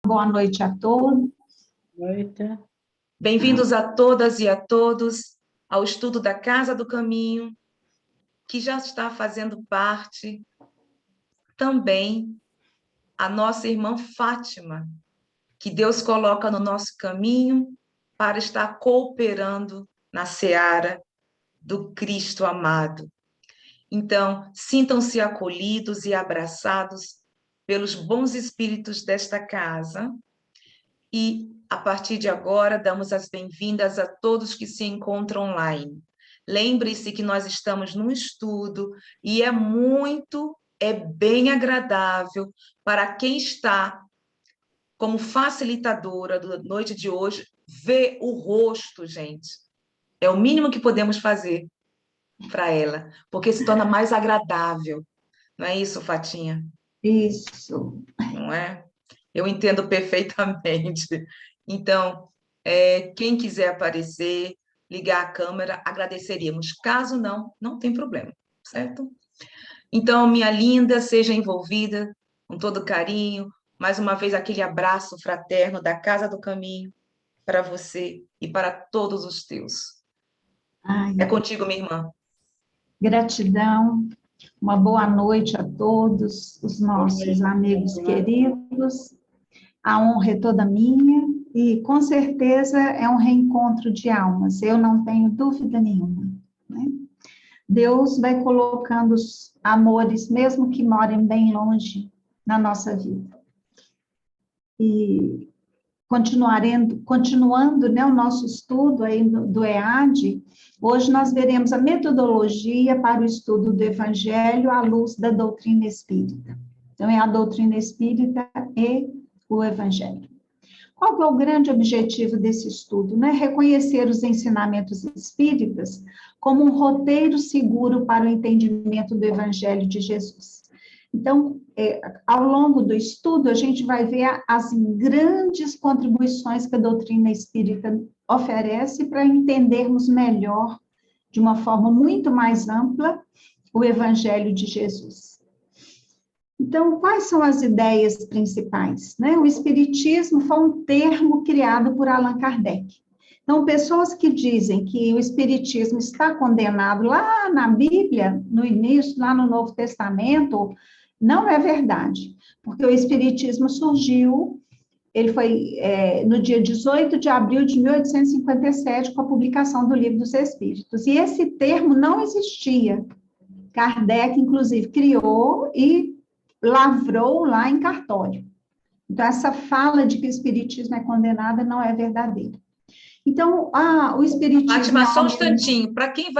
boa noite a todos. Noite. Bem-vindos a todas e a todos ao estudo da Casa do Caminho, que já está fazendo parte também a nossa irmã Fátima, que Deus coloca no nosso caminho para estar cooperando na seara do Cristo amado. Então, sintam-se acolhidos e abraçados pelos bons espíritos desta casa e, a partir de agora, damos as bem-vindas a todos que se encontram online. Lembre-se que nós estamos num estudo e é bem agradável para quem está como facilitadora da noite de hoje, ver o rosto, gente. É o mínimo que podemos fazer para ela, porque se torna mais agradável. Não é isso, Fatinha? Isso. Não é? Eu entendo perfeitamente. Então, quem quiser aparecer, ligar a câmera, agradeceríamos. Caso não, não tem problema, certo? Então, minha linda, seja envolvida com todo carinho. Mais uma vez, aquele abraço fraterno da Casa do Caminho para você e para todos os teus. Ai, É contigo, minha irmã. gratidão, uma boa noite a todos os nossos amigos queridos. A honra é toda minha e, com certeza, é um reencontro de almas, eu não tenho dúvida nenhuma, né? Deus vai colocando os amores, mesmo que morem bem longe, na nossa vida. E continuando, né, o nosso estudo aí do EAD, hoje nós veremos a metodologia para o estudo do Evangelho à luz da doutrina espírita. Então, é a doutrina espírita e o Evangelho. Qual que é o grande objetivo desse estudo? Né? Reconhecer os ensinamentos espíritas como um roteiro seguro para o entendimento do Evangelho de Jesus. Então, ao longo do estudo, a gente vai ver as grandes contribuições que a doutrina espírita oferece para entendermos melhor, de uma forma muito mais ampla, o Evangelho de Jesus. Então, quais são as ideias principais? Né? O Espiritismo foi um termo criado por Allan Kardec. Então, pessoas que dizem que o Espiritismo está condenado lá na Bíblia, no início, lá no Novo Testamento, não é verdade, porque o Espiritismo surgiu, ele foi no dia 18 de abril de 1857, com a publicação do Livro dos Espíritos, e esse termo não existia. Kardec, inclusive, criou e lavrou lá em cartório. Então, essa fala de que o Espiritismo é condenado não é verdadeira. Então, o Espiritismo... Fátima, só um instantinho. Para quem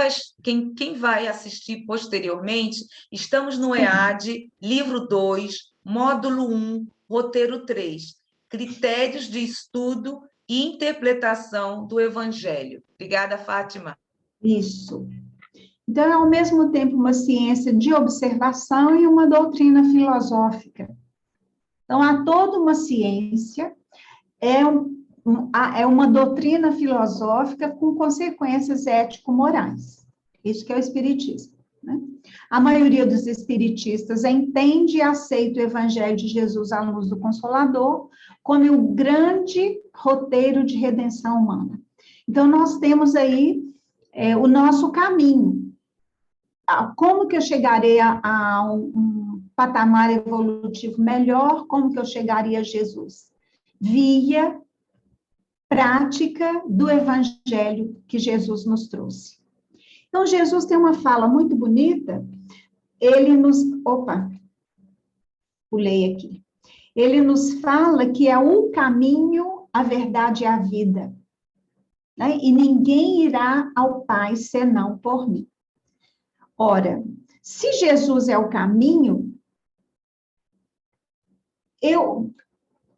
vai assistir posteriormente, estamos no EAD, livro 2, módulo 1, roteiro 3, critérios de estudo e interpretação do Evangelho. Obrigada, Fátima. Isso. Então, é ao mesmo tempo uma ciência de observação e uma doutrina filosófica. Então, há toda uma ciência, é uma doutrina filosófica com consequências ético-morais. Isso que é o Espiritismo. Né? A maioria dos espiritistas entende e aceita o Evangelho de Jesus à luz do Consolador como o grande roteiro de redenção humana. Então, nós temos aí o nosso caminho. Como que eu chegarei a um patamar evolutivo melhor? Como que eu chegaria a Jesus? Via prática do Evangelho que Jesus nos trouxe. Então, Jesus tem uma fala muito bonita, ele nos... Opa, pulei aqui. Ele nos fala que é um caminho, a verdade e a vida. Né? E ninguém irá ao Pai senão por mim. Ora, se Jesus é o caminho,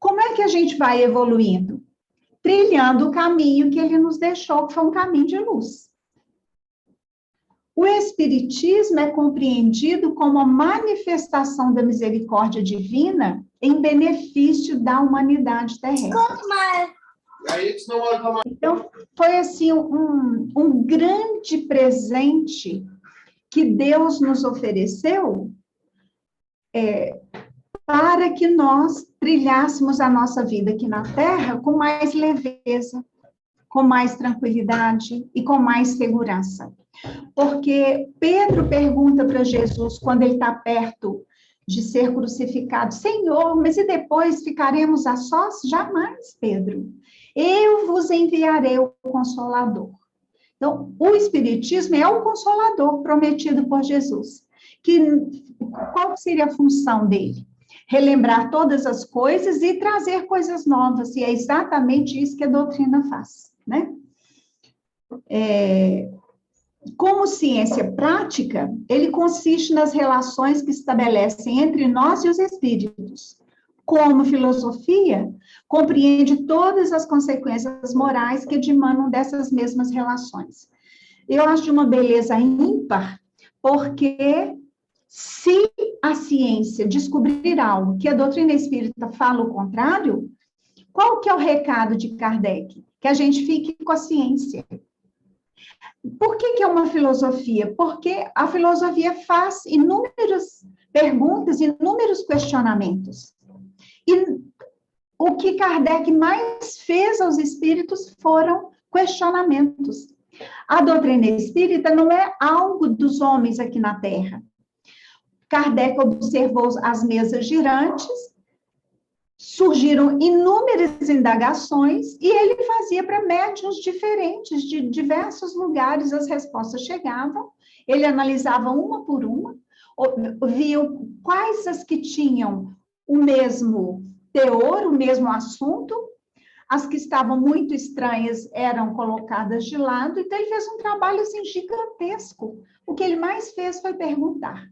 como é que a gente vai evoluindo? Trilhando o caminho que ele nos deixou, que foi um caminho de luz. O Espiritismo é compreendido como a manifestação da misericórdia divina em benefício da humanidade terrestre. Então, foi assim um grande presente que Deus nos ofereceu para que nós trilhássemos a nossa vida aqui na Terra com mais leveza, com mais tranquilidade e com mais segurança. Porque Pedro pergunta para Jesus, quando ele está perto de ser crucificado, Senhor, mas e depois ficaremos a sós? Jamais, Pedro. Eu vos enviarei o Consolador. Então, o Espiritismo é o Consolador prometido por Jesus. Qual seria a função dele? Relembrar todas as coisas e trazer coisas novas, e é exatamente isso que a doutrina faz, né? Como ciência prática, ele consiste nas relações que estabelecem entre nós e os espíritos. Como filosofia, compreende todas as consequências morais que dimanam dessas mesmas relações. Eu acho de uma beleza ímpar, porque se a ciência descobrir algo que a doutrina espírita fala o contrário, qual que é o recado de Kardec? Que a gente fique com a ciência. Por que é uma filosofia? Porque a filosofia faz inúmeras perguntas, inúmeros questionamentos. E o que Kardec mais fez aos espíritos foram questionamentos. A doutrina espírita não é algo dos homens aqui na Terra. Kardec observou as mesas girantes, surgiram inúmeras indagações e ele fazia para médiuns diferentes, de diversos lugares, as respostas chegavam, ele analisava uma por uma, viu quais as que tinham o mesmo teor, o mesmo assunto, as que estavam muito estranhas eram colocadas de lado, então ele fez um trabalho assim, gigantesco. O que ele mais fez foi perguntar.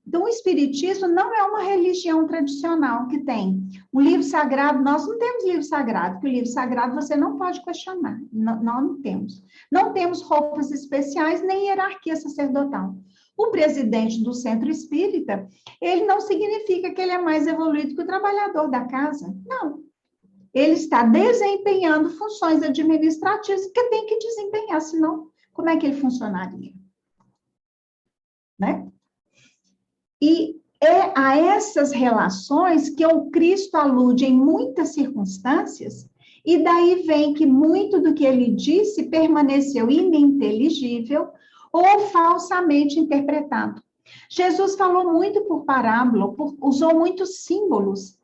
Então, o Espiritismo não é uma religião tradicional que tem um livro sagrado. Nós não temos livro sagrado, porque o livro sagrado você não pode questionar. Nós não temos. Não temos roupas especiais, nem hierarquia sacerdotal. O presidente do centro espírita, ele não significa que ele é mais evoluído que o trabalhador da casa. Não. Ele está desempenhando funções administrativas que tem que desempenhar, senão, como é que ele funcionaria? Né? E é a essas relações que o Cristo alude em muitas circunstâncias, e daí vem que muito do que ele disse permaneceu ininteligível ou falsamente interpretado. Jesus falou muito por parábola, usou muitos símbolos,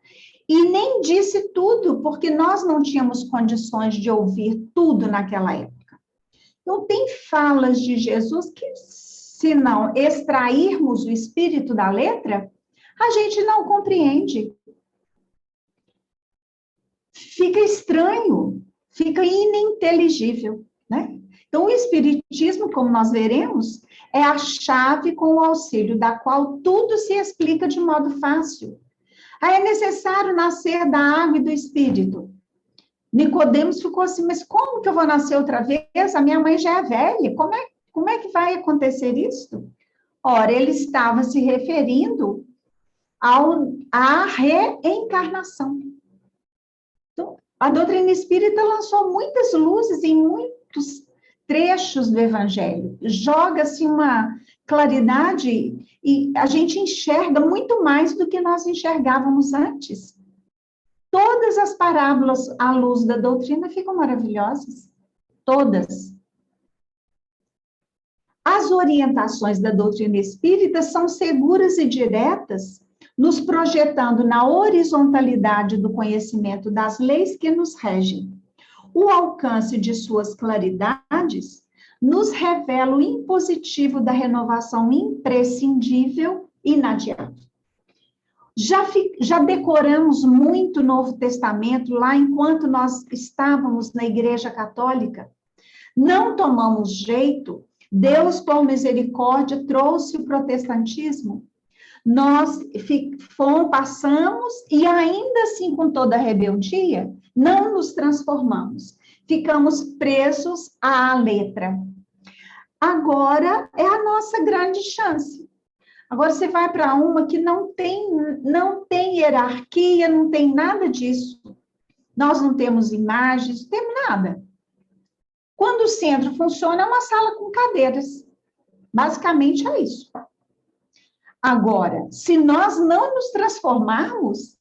e nem disse tudo, porque nós não tínhamos condições de ouvir tudo naquela época. Então, tem falas de Jesus que, se não extrairmos o espírito da letra, a gente não compreende. Fica estranho, fica ininteligível, né? Então, o Espiritismo, como nós veremos, é a chave com o auxílio da qual tudo se explica de modo fácil. Aí é necessário nascer da água e do Espírito. Nicodemos ficou assim, mas como que eu vou nascer outra vez? A minha mãe já é velha, como é que vai acontecer isso? Ora, ele estava se referindo à reencarnação. Então, a doutrina espírita lançou muitas luzes em muitos trechos do Evangelho. Joga-se uma claridade e a gente enxerga muito mais do que nós enxergávamos antes. Todas as parábolas à luz da doutrina ficam maravilhosas. Todas. As orientações da doutrina espírita são seguras e diretas, nos projetando na horizontalidade do conhecimento das leis que nos regem. O alcance de suas claridades nos revela o impositivo da renovação imprescindível e inadiável. Já decoramos muito o Novo Testamento lá enquanto nós estávamos na Igreja Católica. Não tomamos jeito. Deus, por misericórdia, trouxe o protestantismo. Nós passamos e ainda assim, com toda a rebeldia, não nos transformamos. Ficamos presos à letra. Agora é a nossa grande chance. Agora você vai para uma que não tem hierarquia, não tem nada disso. Nós não temos imagens, não temos nada. Quando o centro funciona, é uma sala com cadeiras. Basicamente é isso. Agora, se nós não nos transformarmos,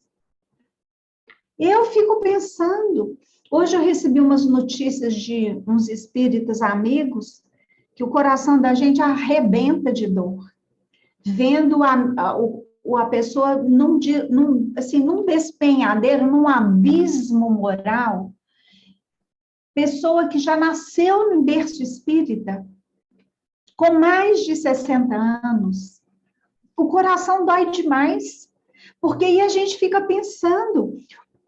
Eu fico pensando, hoje eu recebi umas notícias de uns espíritas amigos, que o coração da gente arrebenta de dor, vendo a pessoa assim, num despenhadeiro, num abismo moral, pessoa que já nasceu no berço espírita, com mais de 60 anos. O coração dói demais, porque aí a gente fica pensando,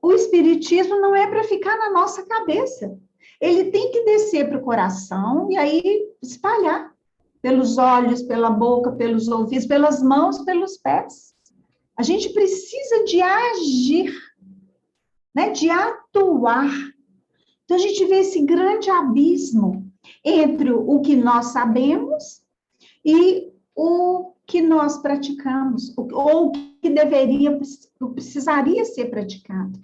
o espiritismo não é para ficar na nossa cabeça. Ele tem que descer para o coração e aí espalhar pelos olhos, pela boca, pelos ouvidos, pelas mãos, pelos pés. A gente precisa de agir, né? De atuar. Então, a gente vê esse grande abismo entre o que nós sabemos e o que nós praticamos, ou o que precisaria ser praticado.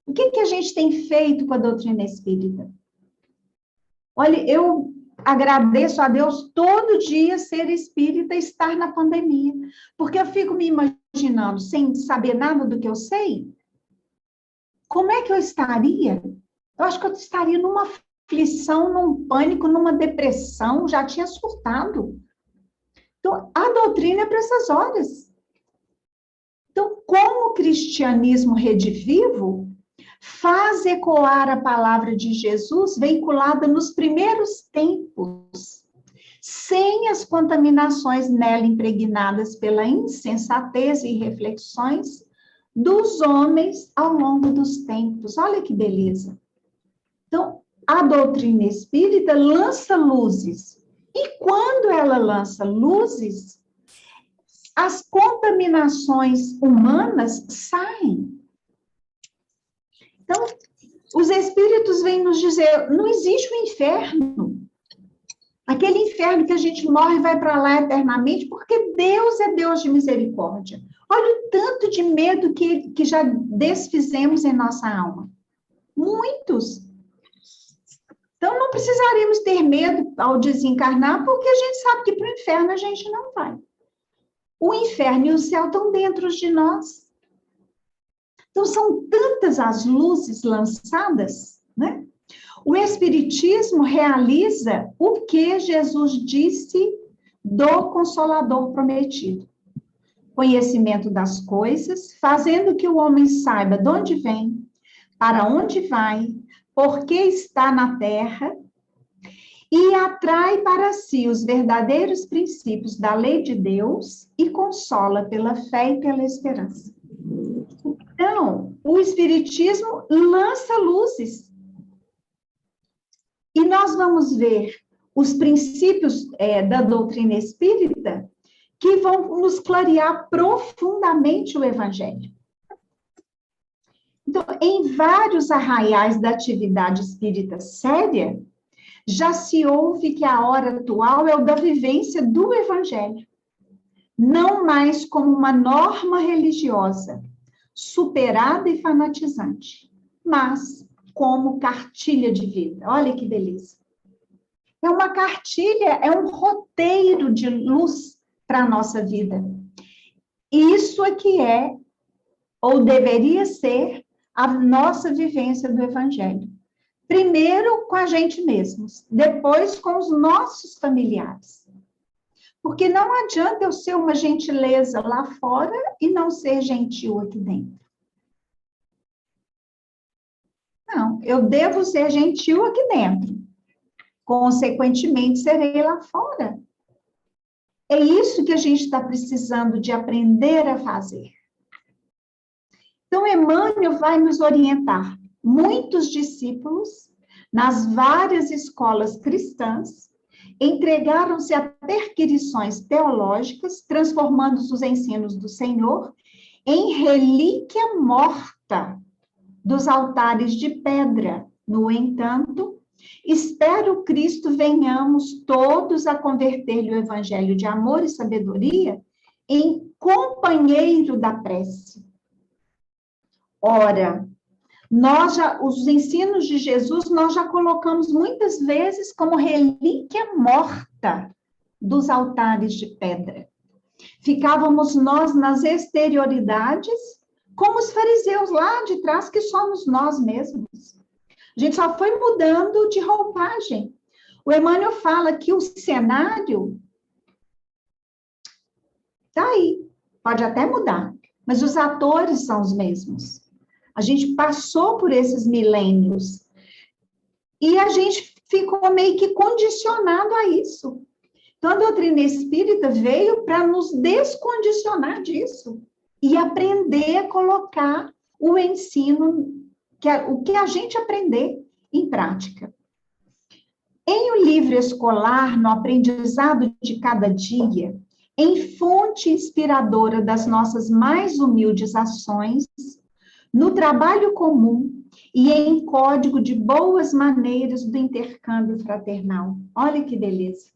O que a gente tem feito com a doutrina espírita? Olha, eu agradeço a Deus todo dia ser espírita e estar na pandemia, porque eu fico me imaginando, sem saber nada do que eu sei, como é que eu estaria? Eu acho que eu estaria numa aflição, num pânico, numa depressão, já tinha surtado. Então, a doutrina é para essas horas. Então, como o cristianismo redivivo faz ecoar a palavra de Jesus veiculada nos primeiros tempos, sem as contaminações nela impregnadas pela insensatez e reflexões dos homens ao longo dos tempos. Olha que beleza. Então, a doutrina espírita lança luzes. E quando ela lança luzes, as contaminações humanas saem. Então, os espíritos vêm nos dizer, não existe o inferno. Aquele inferno que a gente morre e vai para lá eternamente, porque Deus é Deus de misericórdia. Olha o tanto de medo que já desfizemos em nossa alma. Muitos. Então, não precisaríamos ter medo ao desencarnar, porque a gente sabe que para o inferno a gente não vai. O inferno e o céu estão dentro de nós. Então, são tantas as luzes lançadas, né? O Espiritismo realiza o que Jesus disse do Consolador prometido. Conhecimento das coisas, fazendo que o homem saiba de onde vem, para onde vai, por que está na terra, e atrai para si os verdadeiros princípios da lei de Deus e consola pela fé e pela esperança. Então, o Espiritismo lança luzes. E nós vamos ver os princípios da doutrina espírita que vão nos clarear profundamente o Evangelho. Então, em vários arraiais da atividade espírita séria, já se ouve que a hora atual é o da vivência do Evangelho, não mais como uma norma religiosa, superada e fanatizante, mas como cartilha de vida. Olha que beleza. É uma cartilha, é um roteiro de luz para a nossa vida. Isso é que é, ou deveria ser, a nossa vivência do Evangelho. Primeiro com a gente mesmos, depois com os nossos familiares. Porque não adianta eu ser uma gentileza lá fora e não ser gentil aqui dentro. Não, eu devo ser gentil aqui dentro. Consequentemente, serei lá fora. É isso que a gente está precisando de aprender a fazer. Então, Emmanuel vai nos orientar. Muitos discípulos, nas várias escolas cristãs, entregaram-se a perquisições teológicas, transformando os ensinos do Senhor em relíquia morta dos altares de pedra. No entanto, espero Cristo venhamos todos a converter-lhe o evangelho de amor e sabedoria em companheiro da prece. Ora, os ensinos de Jesus, nós já colocamos muitas vezes como relíquia morta dos altares de pedra. Ficávamos nós nas exterioridades, como os fariseus lá de trás, que somos nós mesmos. A gente só foi mudando de roupagem. O Emmanuel fala que o cenário está aí, pode até mudar, mas os atores são os mesmos. A gente passou por esses milênios e a gente ficou meio que condicionado a isso. Então, a doutrina espírita veio para nos descondicionar disso e aprender a colocar o ensino, o que a gente aprender em prática. Em O Livro Escolar, no aprendizado de cada dia, em fonte inspiradora das nossas mais humildes ações, no trabalho comum e em código de boas maneiras do intercâmbio fraternal. Olha que beleza.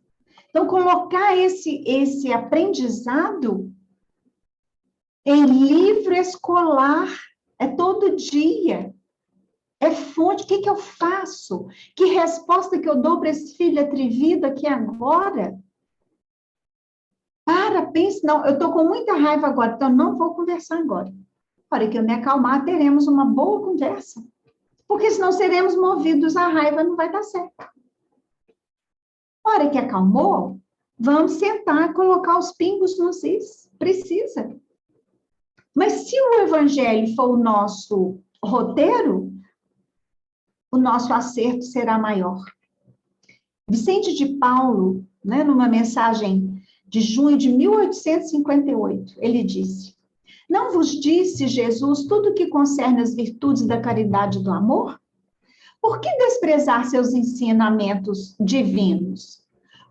Então, colocar esse aprendizado em livro escolar é todo dia. É fonte. O que eu faço? Que resposta que eu dou para esse filho atrevido aqui agora? Pense, não, eu estou com muita raiva agora, então não vou conversar agora. Na hora que eu me acalmar, teremos uma boa conversa. Porque senão seremos movidos à raiva, não vai dar certo. Na hora que acalmou, vamos sentar, colocar os pingos nos is. Precisa. Mas se o evangelho for o nosso roteiro, o nosso acerto será maior. Vicente de Paulo, numa mensagem de junho de 1858, ele disse: não vos disse Jesus tudo o que concerne as virtudes da caridade e do amor? Por que desprezar seus ensinamentos divinos?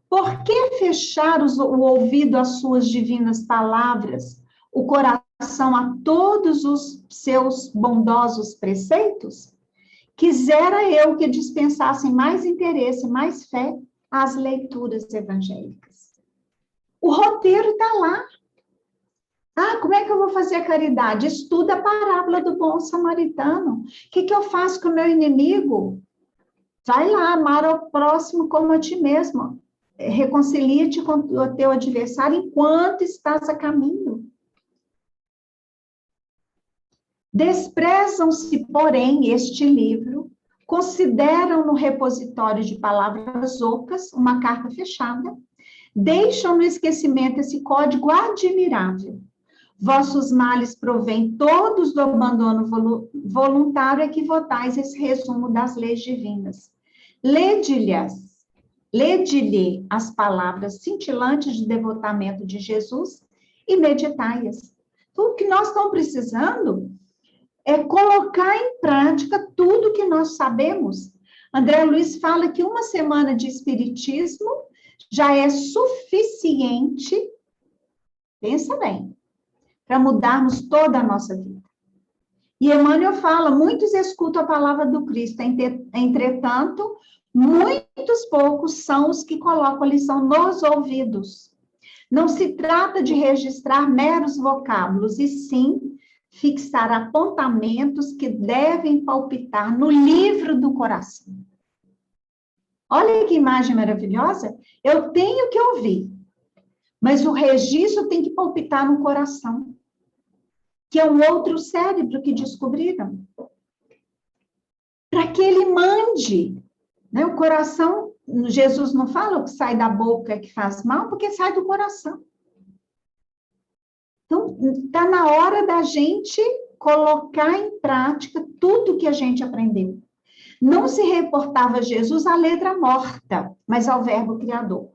Por que fechar o ouvido às suas divinas palavras, o coração a todos os seus bondosos preceitos? Quisera eu que dispensassem mais interesse, mais fé às leituras evangélicas. O roteiro está lá. Como é que eu vou fazer a caridade? Estuda a parábola do bom samaritano. O que eu faço com o meu inimigo? Vai lá, amar ao próximo como a ti mesmo. Reconcilia-te com o teu adversário enquanto estás a caminho. Desprezam-se, porém, este livro, consideram no repositório de palavras ocas uma carta fechada, deixam no esquecimento esse código admirável. Vossos males provêm todos do abandono voluntário, é que votais esse resumo das leis divinas. Lede-lhe as palavras cintilantes de devotamento de Jesus e meditai-as. Tudo que nós estamos precisando é colocar em prática tudo que nós sabemos. André Luiz fala que uma semana de espiritismo já é suficiente, pensa bem, para mudarmos toda a nossa vida. E Emmanuel fala, muitos escutam a palavra do Cristo, entretanto, muitos poucos são os que colocam a lição nos ouvidos. Não se trata de registrar meros vocábulos, e sim fixar apontamentos que devem palpitar no livro do coração. Olha que imagem maravilhosa. Eu tenho que ouvir, mas o registro tem que palpitar no coração, que é um outro cérebro que descobriram. Para que ele mande. O coração, Jesus não fala o que sai da boca que faz mal, porque sai do coração. Então, está na hora da gente colocar em prática tudo que a gente aprendeu. Não se reportava a Jesus à letra morta, mas ao verbo criador.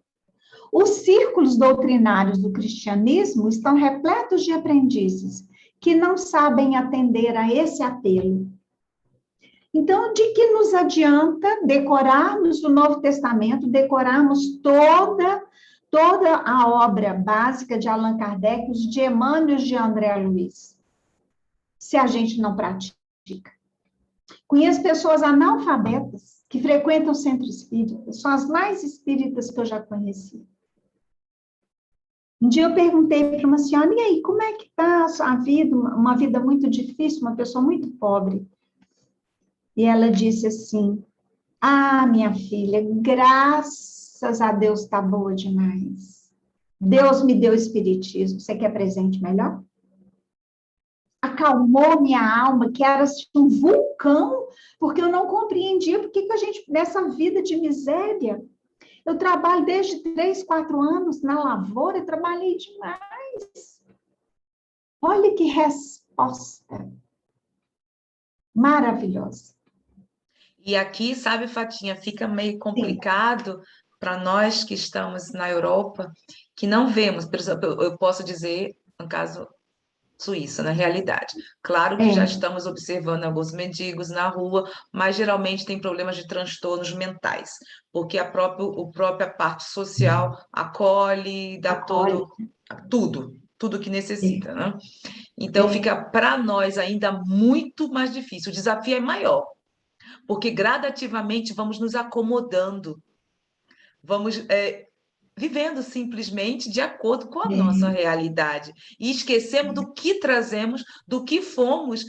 Os círculos doutrinários do cristianismo estão repletos de aprendizes que não sabem atender a esse apelo. Então, de que nos adianta decorarmos o Novo Testamento, decorarmos toda a obra básica de Allan Kardec, os de Emmanuel e de André Luiz, se a gente não pratica? Conheço pessoas analfabetas que frequentam o centro espírita, são as mais espíritas que eu já conheci. Um dia eu perguntei para uma senhora, e aí, como é que está a sua vida? Uma vida muito difícil, uma pessoa muito pobre. E ela disse assim, minha filha, graças a Deus está boa demais. Deus me deu espiritismo, você quer presente melhor? A acalmou minha alma, que era assim, um vulcão, porque eu não compreendia por que a gente, nessa vida de miséria, eu trabalho desde 3, 4 anos na lavoura, trabalhei demais. Olha que resposta maravilhosa. E aqui, sabe, Fatinha, fica meio Sim, complicado para nós que estamos na Europa, que não vemos, por exemplo, eu posso dizer, no caso Suíça, na realidade. Claro que já é, estamos observando alguns mendigos na rua, mas geralmente tem problemas de transtornos mentais, porque a própria parte social acolhe, dá acolhe. tudo que necessita, É, né? Então é, fica para nós ainda muito mais difícil. O desafio é maior, porque gradativamente vamos nos acomodando, vamos vivendo simplesmente de acordo com a nossa é, realidade e esquecemos do que trazemos, do que fomos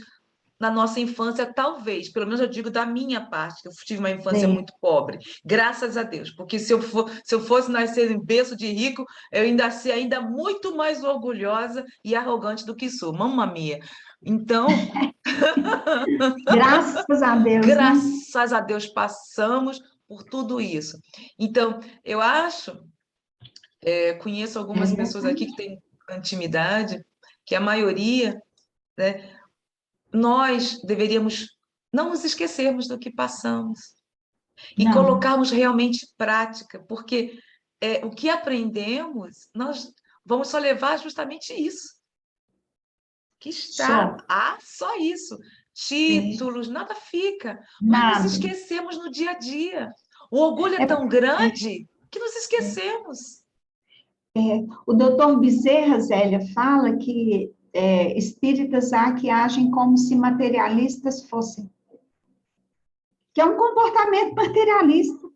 na nossa infância, talvez, pelo menos eu digo da minha parte, que eu tive uma infância é. muito pobre, graças a Deus, porque se eu fosse nascer em berço de rico, eu ainda ser ainda muito mais orgulhosa e arrogante do que sou, mamma mia. Então, Graças a Deus, né? graças a Deus passamos por tudo isso. Então, eu acho, conheço É algumas pessoas aqui verdade. que têm intimidade, que a maioria, né, nós deveríamos não nos esquecermos do que passamos e Não, colocarmos realmente em prática, porque o que aprendemos, nós vamos só levar justamente isso, que está, só. só isso. É, Títulos, nada fica, mas nos nada. esquecemos no dia a dia. O orgulho é É, tão grande que nos esquecemos. o doutor Bezerra, Zélia, fala que espíritas há que agem como se materialistas fossem, que é um comportamento materialista, né?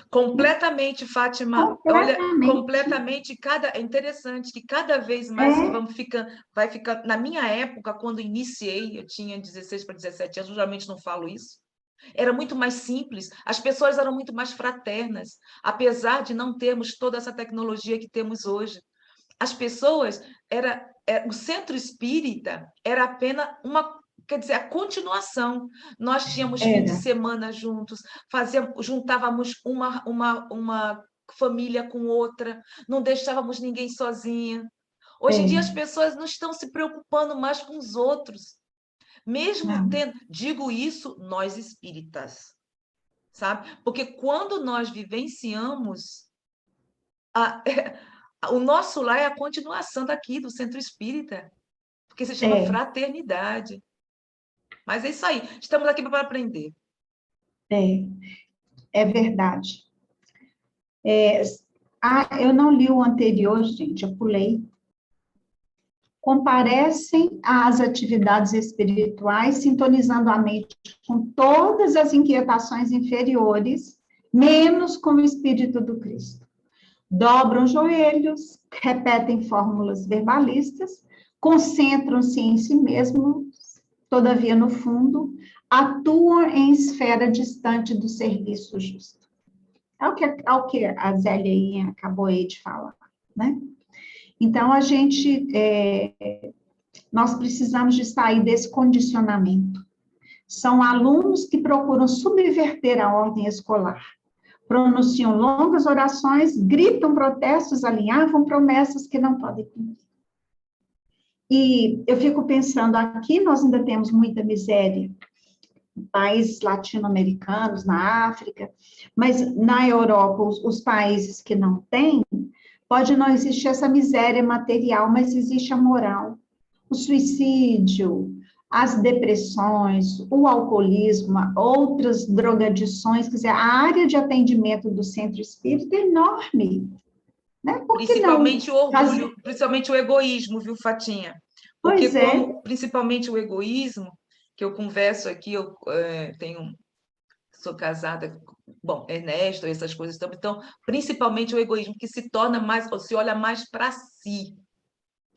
Completamente, Fátima. Olha, Completamente. completamente. É interessante que cada vez mais que É, vamos ficar, vai ficar. Na minha época, quando iniciei, eu tinha 16 para 17 anos, eu geralmente não falo isso. Era muito mais simples, as pessoas eram muito mais fraternas, apesar de não termos toda essa tecnologia que temos hoje. As pessoas o centro espírita era apenas uma, quer dizer, a continuação. Nós tínhamos fim de era. semana juntos, juntávamos uma família com outra, não deixávamos ninguém sozinha. Hoje em dia as É, pessoas não estão se preocupando mais com os outros, mesmo não. tendo, digo isso, nós espíritas, sabe? Porque quando nós vivenciamos a, o nosso lar é a continuação daqui, do centro espírita, porque se chama É, fraternidade. Mas é isso aí, estamos aqui para aprender. é, é verdade. Eu não li o anterior, gente, eu pulei. Comparecem às atividades espirituais, sintonizando a mente com todas as inquietações inferiores, menos com o Espírito do Cristo. Dobram joelhos, repetem fórmulas verbalistas, concentram-se em si mesmos, todavia, no fundo, atuam em esfera distante do serviço justo. É o que a Zélia acabou aí de falar, né? Então, nós precisamos de sair desse condicionamento. São alunos que procuram subverter a ordem escolar, pronunciam longas orações, gritam protestos, alinhavam promessas que não podem cumprir. E eu fico pensando, aqui nós ainda temos muita miséria, países latino-americanos, na África, mas na Europa, os países que não têm, pode não existir essa miséria material, mas existe a moral. O suicídio, as depressões, o alcoolismo, outras drogadições, quer dizer, a área de atendimento do centro espírita é enorme, né? Por que não Principalmente o fazer? orgulho, principalmente o egoísmo, viu, Fatinha? Porque Pois é, como, principalmente o egoísmo, que eu converso aqui, eu sou casada, bom, Ernesto, essas coisas também, então, principalmente o egoísmo, que se torna mais, ou se olha mais para si,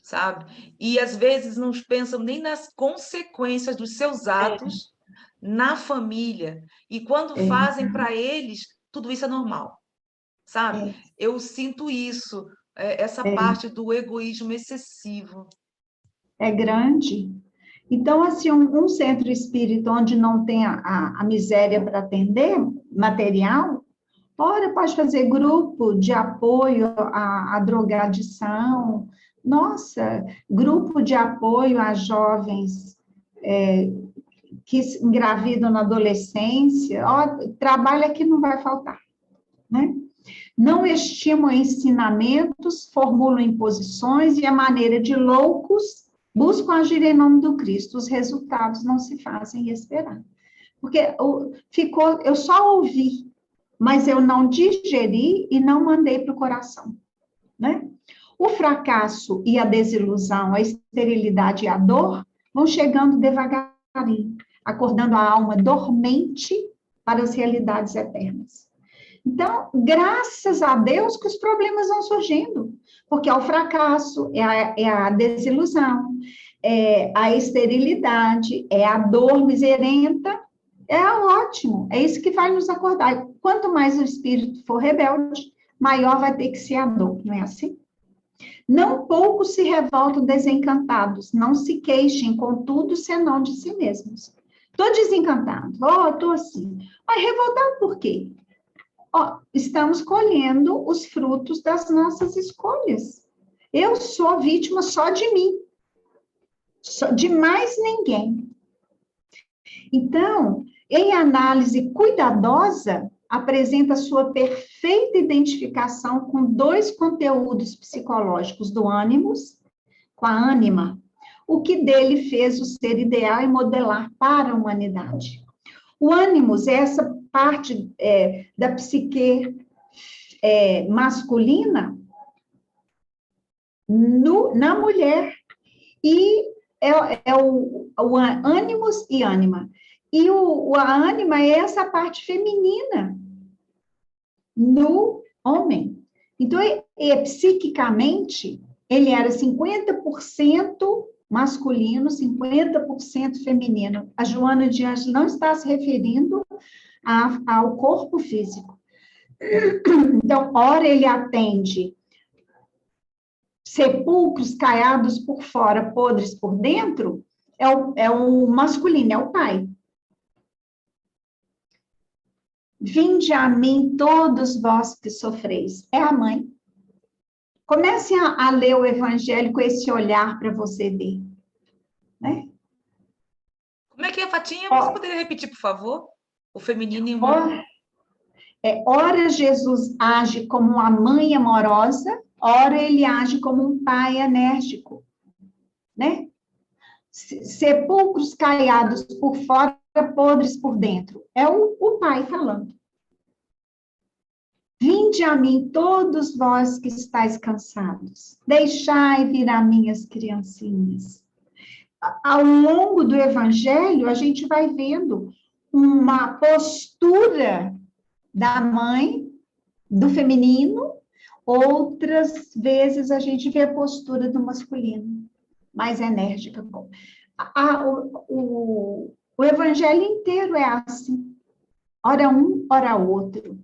sabe? E às vezes não pensam nem nas consequências dos seus é, atos na família. E quando fazem para eles, tudo isso é normal, sabe? é, Eu sinto isso, essa é, parte do egoísmo excessivo. é grande. Então, assim, um centro espírita onde não tem a miséria para atender, material, ora, pode fazer grupo de apoio à drogadição, nossa, grupo de apoio a jovens que engravidam na adolescência, ó, trabalho aqui não vai faltar, né? Não estimam ensinamentos, formulam imposições e a maneira de loucos buscam agir em nome do Cristo. Os resultados não se fazem esperar. Porque eu só ouvi, mas eu não digeri e não mandei para o coração, né? O fracasso e a desilusão, a esterilidade e a dor vão chegando devagarinho, acordando a alma dormente para as realidades eternas. Então, graças a Deus que os problemas vão surgindo, porque é o fracasso, é a desilusão, é a esterilidade, é a dor miserenta, ótimo, é isso que vai nos acordar. Quanto mais o espírito for rebelde, maior vai ter que ser a dor, não é assim? Não poucos se revoltam desencantados, não se queixem, contudo, senão de si mesmos. Estou desencantado, estou assim. Mas revoltado por quê? Estamos colhendo os frutos das nossas escolhas. Eu sou vítima só de mim, de mais ninguém. Então, em análise cuidadosa, apresenta sua perfeita identificação com dois conteúdos psicológicos do ânimos, com a ânima, o que dele fez o ser ideal e modelar para a humanidade. O ânimos é essa parte da psique masculina na mulher, e o ânimos e ânima. E a ânima é essa parte feminina no homem. Então, psiquicamente, ele era 50% masculino, 50% feminino. A Joana de Anjos não está se referindo ao corpo físico. Então, ora ele atende sepulcros caiados por fora, podres por dentro, é o masculino, é o pai. Vinde a mim todos vós que sofreis, é a mãe. Comecem a ler o evangelho com esse olhar para você ver. Né? Como é que é, Fatinha? Você poderia repetir, por favor? O feminino e o masculino. Ora, Jesus age como uma mãe amorosa, ora ele age como um pai enérgico, né? Sepulcros caiados por fora, podres por dentro. É o pai falando. Vinde a mim todos vós que estáis cansados, deixai vir a minhas criancinhas. Ao longo do evangelho, a gente vai vendo uma postura da mãe, do feminino, outras vezes a gente vê a postura do masculino, mais enérgica. O evangelho inteiro é assim, ora um, ora outro.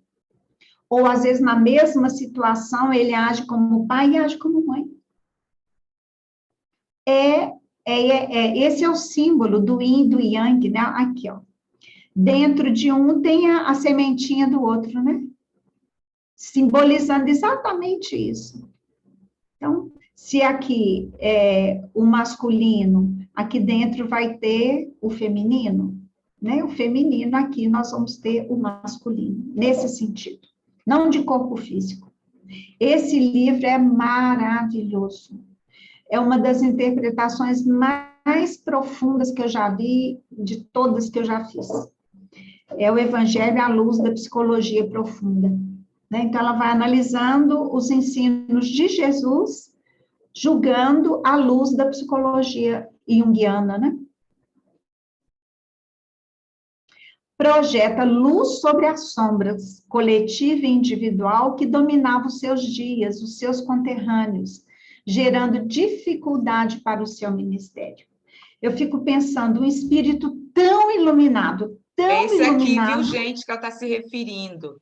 Ou, às vezes, na mesma situação, ele age como pai e age como mãe. Esse é o símbolo do yin e do yang, né? Aqui, ó. Dentro de um tem a sementinha do outro, né? Simbolizando exatamente isso. Então, se aqui é o masculino, aqui dentro vai ter o feminino, né? O feminino, aqui nós vamos ter o masculino, nesse sentido. Não de corpo físico. Esse livro é maravilhoso. É uma das interpretações mais profundas que eu já vi, de todas que eu já fiz. É o Evangelho à luz da psicologia profunda. Né? Então, ela vai analisando os ensinos de Jesus, julgando à luz da psicologia junguiana, né? Projeta luz sobre as sombras, coletiva e individual, que dominava os seus dias, os seus conterrâneos, gerando dificuldade para o seu ministério. Eu fico pensando, um espírito tão iluminado, tão esse iluminado... Esse aqui, viu, gente, que ela está se referindo.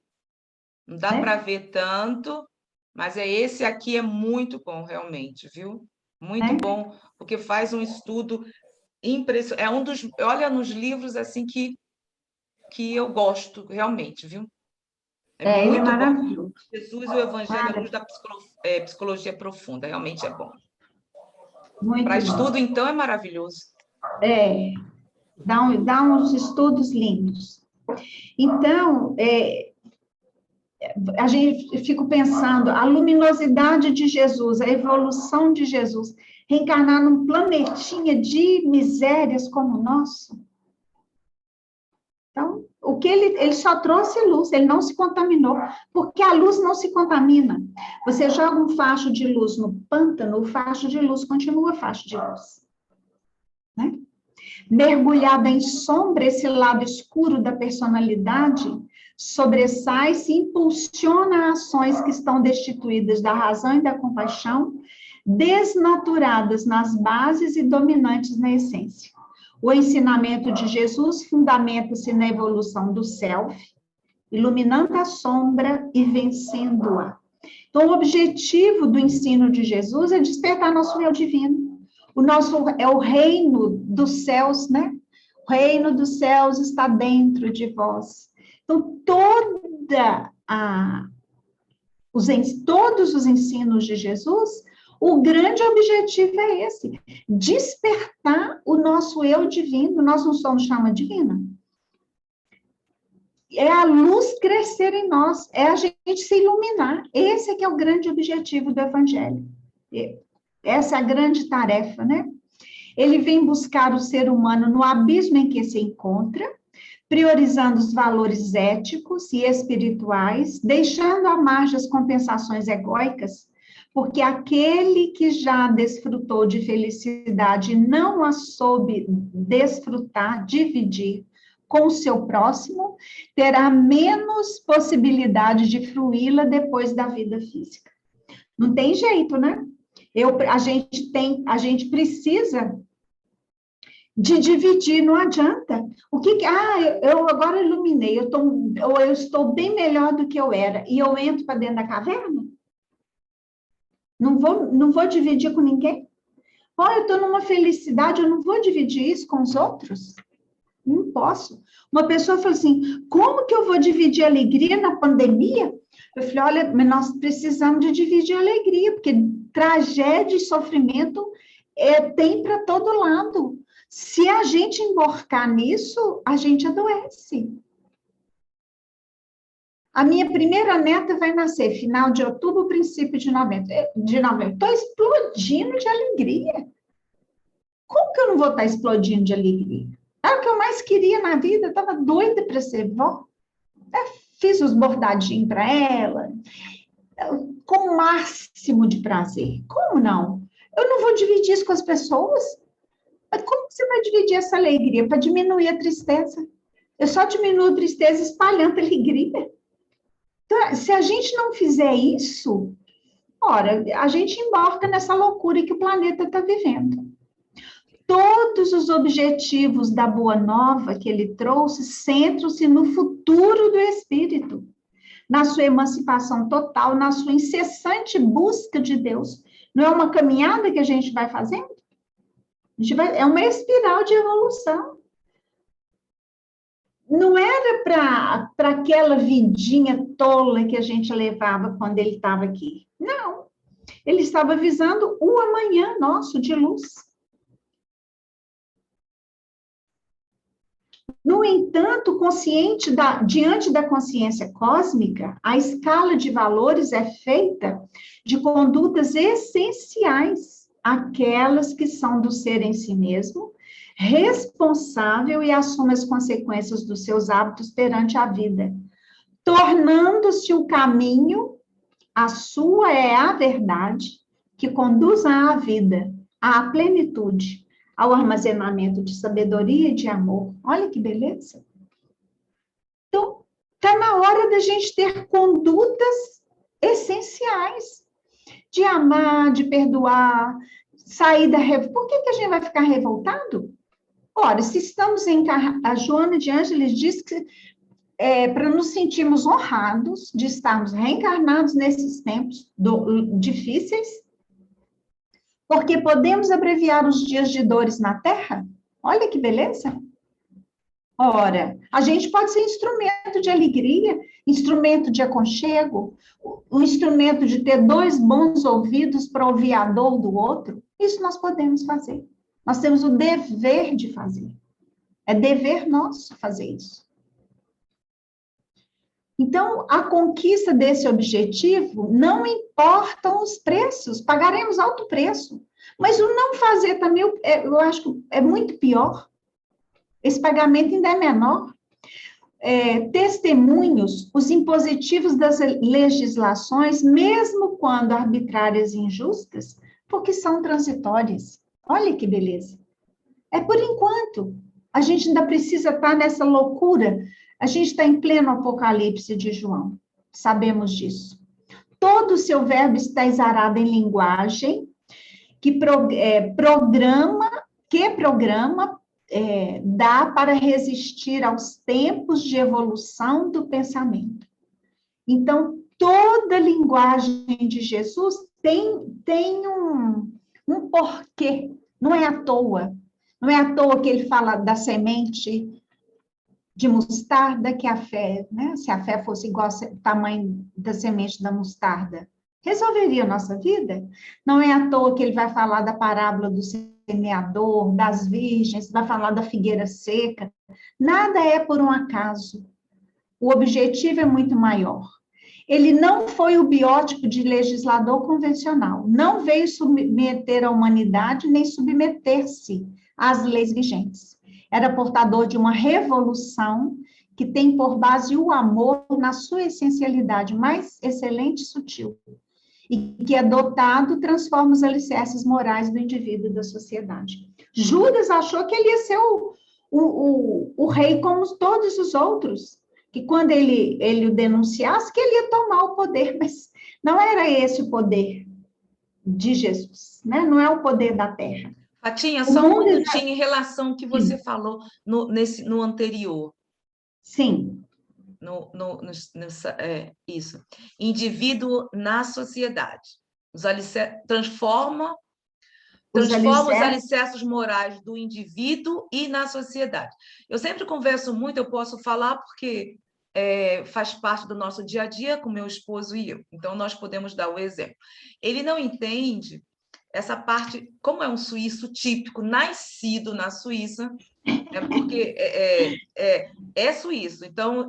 Não dá para ver tanto, mas esse aqui é muito bom, realmente, viu? Muito bom, porque faz um estudo É um dos, olha, nos livros assim que eu gosto realmente, viu? Ele é Muito bom. maravilhoso. Jesus, o Evangelho à Olha, luz da psicologia profunda, realmente é bom. Para muito bom. estudo, então, é maravilhoso. É, dá uns estudos lindos. Então, a gente fica pensando, a luminosidade de Jesus, a evolução de Jesus, reencarnar num planetinha de misérias como o nosso. Então, o que ele só trouxe luz, ele não se contaminou, porque a luz não se contamina. Você joga um facho de luz no pântano, o facho de luz continua facho de luz. Né? Mergulhada em sombra, esse lado escuro da personalidade sobressai-se e impulsiona ações que estão destituídas da razão e da compaixão, desnaturadas nas bases e dominantes na essência. O ensinamento de Jesus fundamenta-se na evolução do self, iluminando a sombra e vencendo-a. Então, o objetivo do ensino de Jesus é despertar nosso eu divino. O nosso é o reino dos céus, né? O reino dos céus está dentro de vós. Então, todos os ensinos de Jesus, o grande objetivo é esse: despertar o nosso eu divino. Nós não somos chama divina. É a luz crescer em nós, é a gente se iluminar. Esse é que é o grande objetivo do Evangelho. Essa é a grande tarefa, né? Ele vem buscar o ser humano no abismo em que se encontra, priorizando os valores éticos e espirituais, deixando à margem as compensações egóicas, porque aquele que já desfrutou de felicidade e não a soube desfrutar, dividir com o seu próximo, terá menos possibilidade de fruí-la depois da vida física. Não tem jeito, né? A gente precisa de dividir, não adianta. Eu agora iluminei, eu estou bem melhor do que eu era, e eu entro para dentro da caverna? Não vou dividir com ninguém? Eu estou numa felicidade, eu não vou dividir isso com os outros? Não posso. Uma pessoa falou assim, como que eu vou dividir alegria na pandemia? Eu falei, olha, mas nós precisamos de dividir alegria, porque tragédia e sofrimento tem para todo lado. Se a gente emborcar nisso, a gente adoece. A minha primeira neta vai nascer final de outubro, princípio de novembro. Estou explodindo de alegria. Como que eu não vou estar explodindo de alegria? Era o que eu mais queria na vida, estava doida para ser vó. Fiz os bordadinhos para ela, com o máximo de prazer. Como não? Eu não vou dividir isso com as pessoas? Mas como você vai dividir essa alegria? Para diminuir a tristeza. Eu só diminuo a tristeza espalhando a alegria. Então, se a gente não fizer isso, ora, a gente embarca nessa loucura que o planeta está vivendo. Todos os objetivos da Boa Nova que ele trouxe centram-se no futuro do espírito, na sua emancipação total, na sua incessante busca de Deus. Não é uma caminhada que a gente vai fazendo? É uma espiral de evolução. Não era para aquela vidinha tola que a gente levava quando ele estava aqui. Não. Ele estava visando o amanhã nosso de luz. No entanto, diante da consciência cósmica, a escala de valores é feita de condutas essenciais, aquelas que são do ser em si mesmo, responsável e assume as consequências dos seus hábitos perante a vida, tornando-se o caminho, a sua é a verdade, que conduz à vida, à plenitude, ao armazenamento de sabedoria e de amor. Olha que beleza! Então, está na hora da gente ter condutas essenciais, de amar, de perdoar, sair da revolta. Por que a gente vai ficar revoltado? Ora, se estamos a Joana de Ângeles diz que para nos sentirmos honrados de estarmos reencarnados nesses tempos difíceis, porque podemos abreviar os dias de dores na Terra, Olha que beleza! Ora, a gente pode ser instrumento de alegria, instrumento de aconchego, um instrumento de ter dois bons ouvidos para ouvir a dor do outro. Isso nós podemos fazer. Nós temos o dever de fazer. É dever nosso fazer isso. Então, a conquista desse objetivo, não importam os preços, pagaremos alto preço. Mas o não fazer também, eu acho que é muito pior. Esse pagamento ainda é menor. Testemunhos, os impositivos das legislações, mesmo quando arbitrárias e injustas, porque são transitórias. Olha que beleza. É por enquanto. A gente ainda precisa estar nessa loucura. A gente está em pleno Apocalipse de João. Sabemos disso. Todo o seu verbo está exarado em linguagem que programa dá para resistir aos tempos de evolução do pensamento. Então, toda linguagem de Jesus tem um porquê, não é à toa. Não é à toa que ele fala da semente de mostarda, que a fé, né? Se a fé fosse igual ao tamanho da semente da mostarda, resolveria a nossa vida? Não é à toa que ele vai falar da parábola do semeador, das virgens, vai falar da figueira seca. Nada é por um acaso. O objetivo é muito maior. Ele não foi o biótipo de legislador convencional, não veio submeter a humanidade, nem submeter-se às leis vigentes. Era portador de uma revolução que tem por base o amor na sua essencialidade mais excelente e sutil, e que adotado transforma os alicerces morais do indivíduo e da sociedade. Judas achou que ele ia ser o rei como todos os outros, que quando ele o denunciasse, que ele ia tomar o poder, mas não era esse o poder de Jesus, né? Não é o poder da terra. Fatinha, só um minutinho em relação ao que você falou no anterior. Sim. Isso. Indivíduo na sociedade. Transforma os alicerces morais do indivíduo e na sociedade. Eu sempre converso muito, eu posso falar porque faz parte do nosso dia a dia com meu esposo e eu. Então, nós podemos dar o exemplo. Ele não entende essa parte, como é um suíço típico, nascido na Suíça, porque é suíço. Então,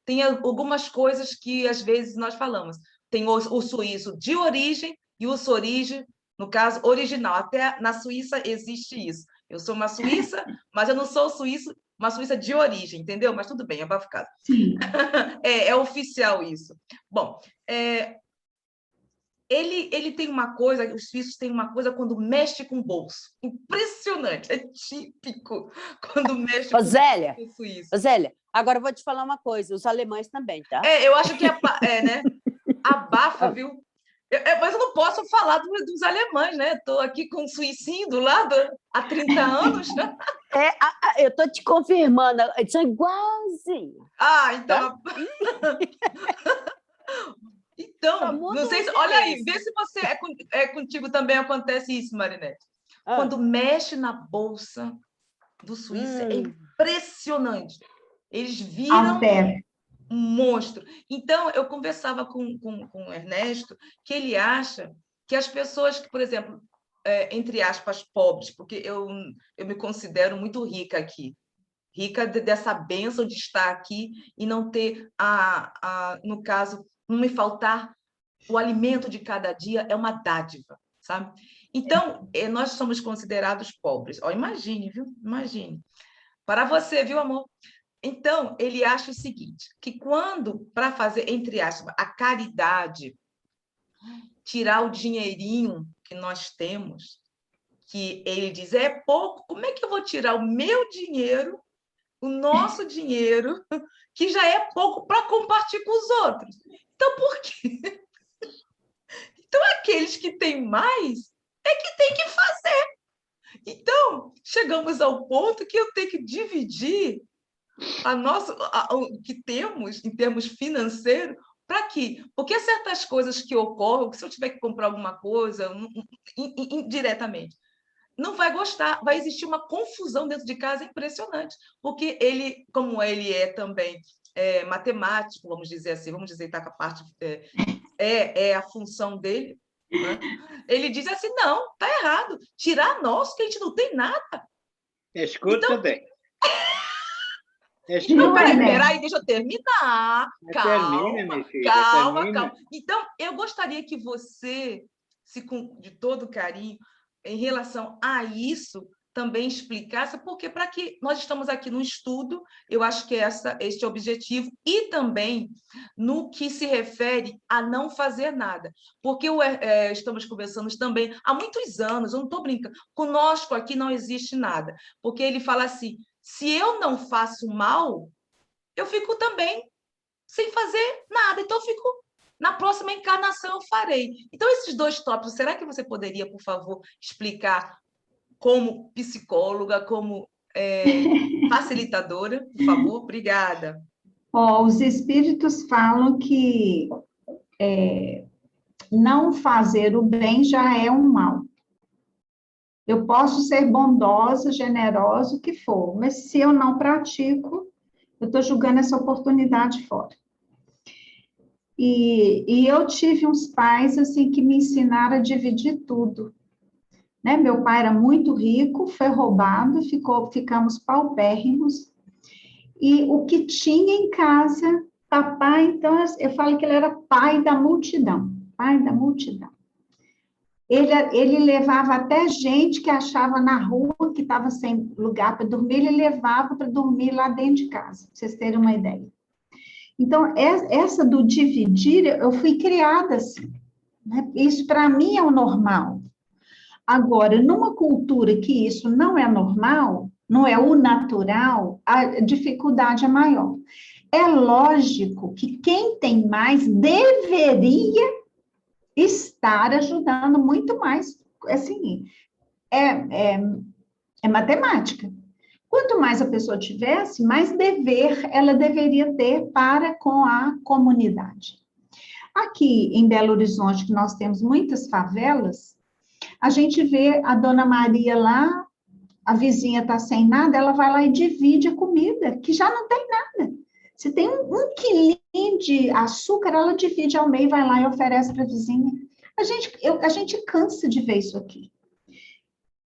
tem algumas coisas que, às vezes, nós falamos. Tem o suíço de origem e o suíço, no caso, original. Até na Suíça existe isso. Eu sou uma suíça, mas eu não sou uma suíça de origem, entendeu? Mas tudo bem, é abafado. É oficial isso. Bom, ele tem uma coisa, os suíços têm uma coisa quando mexe com o bolso. Impressionante, é típico quando mexe com o suíço. Zélia, agora eu vou te falar uma coisa, os alemães também, tá? Eu acho que né? Abafa, viu? Mas eu não posso falar dos alemães, né? Estou aqui com um suicinho do lado há 30 anos. Eu estou te confirmando, são igualzinho. Então... Tá? Então, não sei se... Olha aí, vê se você contigo também acontece isso, Marinete. Quando mexe na bolsa do suíço, é impressionante. Eles viram um monstro. Então, eu conversava com o Ernesto, que ele acha que as pessoas que, por exemplo, entre aspas, pobres, porque eu me considero muito rica aqui, rica dessa bênção de estar aqui e não ter, no caso, não me faltar o alimento de cada dia, é uma dádiva, sabe? Então, nós somos considerados pobres. Imagine, viu? Imagine. Para você, viu, amor? Então, ele acha o seguinte, que quando, para fazer, entre aspas, a caridade, tirar o dinheirinho que nós temos, que ele diz, é pouco, como é que eu vou tirar o meu dinheiro, o nosso dinheiro, que já é pouco, para compartilhar com os outros? Então, por quê? Então, aqueles que têm mais é que tem que fazer. Então, chegamos ao ponto que eu tenho que dividir o que temos em termos financeiros. Para quê? Porque certas coisas que ocorrem, se eu tiver que comprar alguma coisa, indiretamente, não vai gostar, vai existir uma confusão dentro de casa impressionante, porque ele, como ele é também matemático, vamos dizer assim, vamos dizer, está com a parte, é a função dele, né? Ele diz assim, não, está errado, tirar nós, que a gente não tem nada. Escuta Então, bem. Não, é, né? peraí, deixa eu terminar. Termina, minha filha, Calma. termina. Então, eu gostaria que você, de todo carinho, em relação a isso, também explicasse, porque para que nós estamos aqui no estudo, eu acho que este é o objetivo, e também no que se refere a não fazer nada. Porque estamos conversando também há muitos anos, eu não estou brincando, conosco aqui não existe nada. Porque ele fala assim, se eu não faço mal, eu fico também sem fazer nada. Então, eu fico, na próxima encarnação eu farei. Então, esses dois tópicos, será que você poderia, por favor, explicar como psicóloga, como facilitadora? Por favor, obrigada. Os espíritos falam que não fazer o bem já é um mal. Eu posso ser bondosa, generosa, o que for, mas se eu não pratico, eu estou jogando essa oportunidade fora. E eu tive uns pais, assim, que me ensinaram a dividir tudo. Né? Meu pai era muito rico, foi roubado, ficamos paupérrimos, e o que tinha em casa, papai, então, eu falo que ele era pai da multidão. Ele levava até gente que achava na rua que estava sem lugar para dormir, ele levava para dormir lá dentro de casa, para vocês terem uma ideia. Então, essa do dividir, eu fui criada assim, né? Isso para mim é o normal. Agora, numa cultura que isso não é normal, não é o natural, a dificuldade é maior. É lógico que quem tem mais deveria estar ajudando muito mais, assim, é matemática. Quanto mais a pessoa tivesse, mais dever ela deveria ter para com a comunidade. Aqui em Belo Horizonte, que nós temos muitas favelas, a gente vê a Dona Maria lá, a vizinha está sem nada, ela vai lá e divide a comida, que já não tem nada. Se tem um quilinho de açúcar, ela divide ao meio, vai lá e oferece para a vizinha. A gente cansa de ver isso aqui.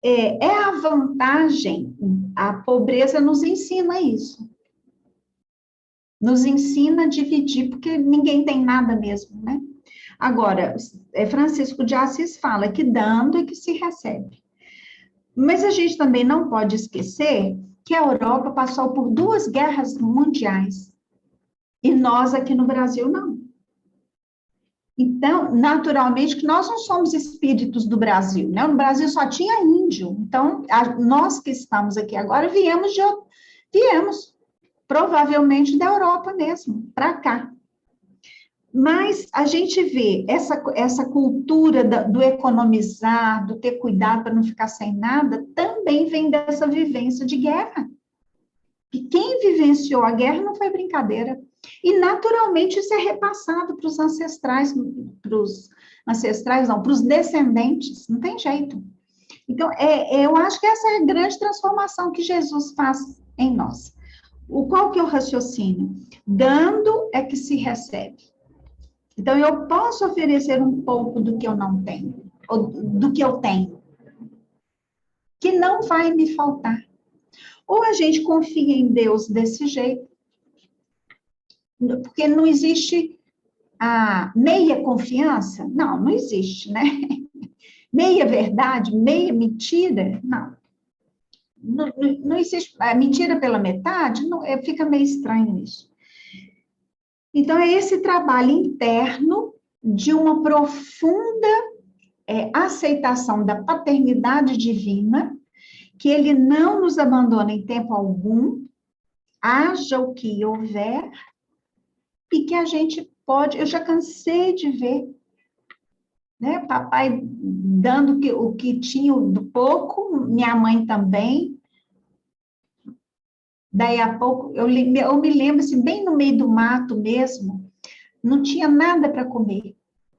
É a vantagem, a pobreza nos ensina isso. Nos ensina a dividir, porque ninguém tem nada mesmo, né? Agora, Francisco de Assis fala que dando é que se recebe. Mas a gente também não pode esquecer que a Europa passou por 2 guerras mundiais. E nós aqui no Brasil não. Então, naturalmente, que nós não somos espíritos do Brasil, né? No Brasil só tinha índio. Então, nós que estamos aqui agora viemos provavelmente da Europa mesmo, para cá. Mas a gente vê essa cultura do economizar, do ter cuidado para não ficar sem nada, também vem dessa vivência de guerra. E quem vivenciou a guerra não foi brincadeira. E, naturalmente, isso é repassado para os ancestrais, para os descendentes, não tem jeito. Então, eu acho que essa é a grande transformação que Jesus faz em nós. Qual que é o raciocínio? Dando é que se recebe. Então, eu posso oferecer um pouco do que eu não tenho, ou do que eu tenho, que não vai me faltar. Ou a gente confia em Deus desse jeito, porque não existe a meia confiança? Não existe, né? Meia verdade, meia mentira? Não. Não existe. A mentira pela metade? Não, fica meio estranho isso. Então, é esse trabalho interno de uma profunda aceitação da paternidade divina, que ele não nos abandona em tempo algum, haja o que houver, e que a gente pode, eu já cansei de ver, né, papai dando o que tinha do pouco, minha mãe também, daí a pouco, eu me lembro, assim, bem no meio do mato mesmo, não tinha nada para comer,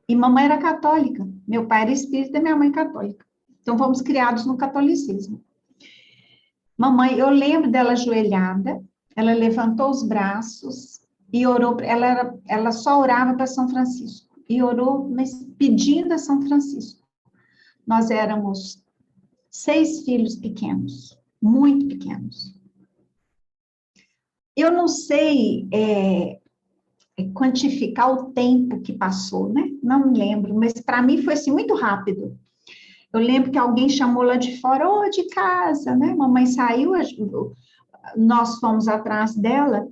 e mamãe era católica, meu pai era espírita e minha mãe católica, Então, fomos criados no catolicismo. Mamãe, eu lembro dela ajoelhada, ela levantou os braços e orou, ela só orava para São Francisco, e orou, mas pedindo a São Francisco. Nós éramos 6 filhos pequenos, muito pequenos. Eu não sei quantificar o tempo que passou, né? Não me lembro, mas para mim foi assim, muito rápido. Eu lembro que alguém chamou lá de fora, ô, de casa, né? Mamãe saiu, nós fomos atrás dela.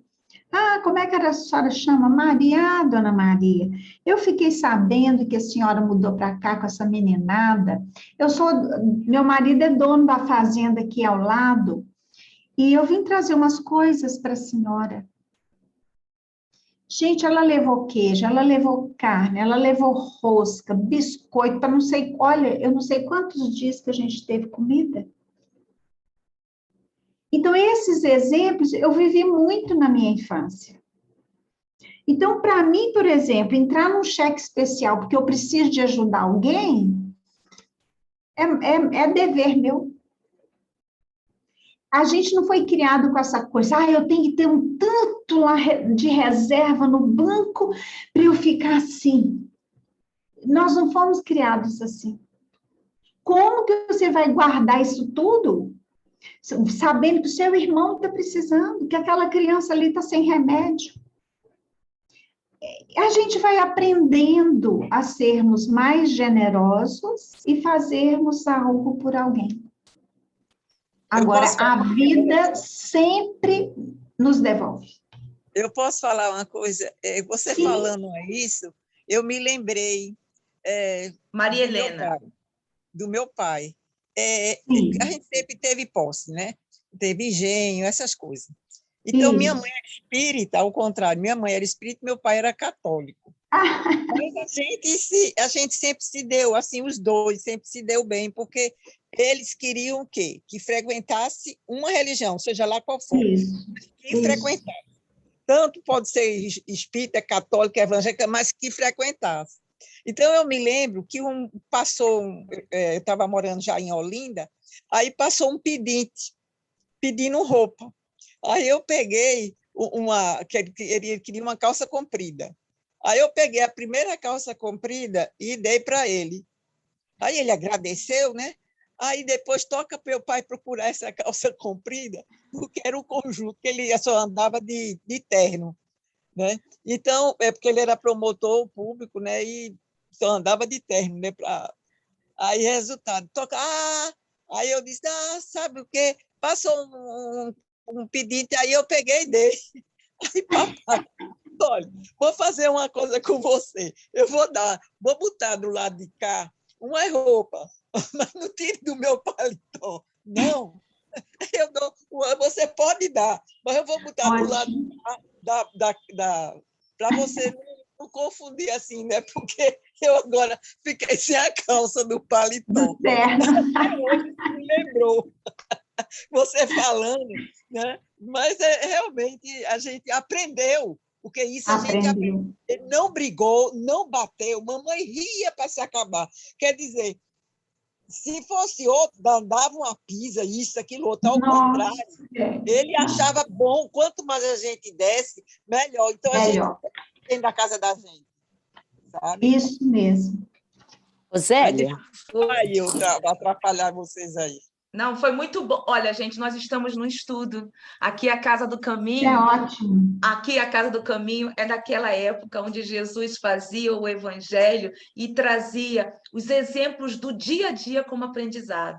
Ah, como é que a senhora chama? Maria, dona Maria. Eu fiquei sabendo que a senhora mudou para cá com essa meninada. Meu marido é dono da fazenda aqui ao lado, e eu vim trazer umas coisas para a senhora. Gente, ela levou queijo, ela levou carne, ela levou rosca, biscoito, para não sei, olha, eu não sei quantos dias que a gente teve comida. Então, esses exemplos eu vivi muito na minha infância. Então, para mim, por exemplo, entrar num cheque especial porque eu preciso de ajudar alguém, é dever meu. A gente não foi criado com essa coisa, eu tenho que ter um tanto lá de reserva no banco para eu ficar assim. Nós não fomos criados assim. Como que você vai guardar isso tudo, sabendo que o seu irmão está precisando, que aquela criança ali está sem remédio? A gente vai aprendendo a sermos mais generosos e fazermos algo por alguém. Agora, a vida sempre nos devolve. Eu posso falar uma coisa? Você Sim. falando isso, eu me lembrei Maria Helena. Do meu pai. Sim. A gente sempre teve posse, né? Teve engenho, essas coisas. Então, minha mãe era espírita, ao contrário, minha mãe era espírita, meu pai era católico. Mas a gente sempre se deu, assim, os dois sempre se deu bem, porque eles queriam o quê? Que frequentasse uma religião, seja lá qual for. Que frequentasse. Tanto pode ser espírita, católica, evangélica, mas que frequentasse. Então, eu me lembro que eu estava morando já em Olinda, aí passou um pedinte pedindo roupa. Aí eu peguei ele queria uma calça comprida. Aí eu peguei a primeira calça comprida e dei para ele. Aí ele agradeceu, né? Aí depois toca meu pai procurar essa calça comprida, porque era um conjunto que ele só andava de terno, né? Então, é porque ele era promotor público, né? E só andava de terno, né? Aí, resultado, toca. Aí eu disse, sabe o quê? Passou um pedinte, aí eu peguei dele. Aí, papai, olha, vou fazer uma coisa com você. Eu vou botar do lado de cá uma roupa, mas não tire do meu paletó. Não, você pode dar, mas eu vou botar do lado para você não confundir assim, né? Porque eu agora fiquei sem a calça do paletó. Hoje me lembrou. Você falando, né? Mas realmente a gente aprendeu, porque isso a gente aprendeu. Ele não brigou, não bateu, mamãe ria para se acabar. Quer dizer, se fosse outro, dava uma pisa, isso, aquilo, outro, ao contrário. Ele achava bom, quanto mais a gente desse, melhor. Então, a gente tem da casa da gente, sabe? Isso mesmo. Zélia. Aí eu vou atrapalhar vocês aí. Não, foi muito bom. Olha, gente, nós estamos no estudo. Aqui é a Casa do Caminho. É ótimo. Aqui a Casa do Caminho é daquela época onde Jesus fazia o evangelho e trazia os exemplos do dia a dia como aprendizado.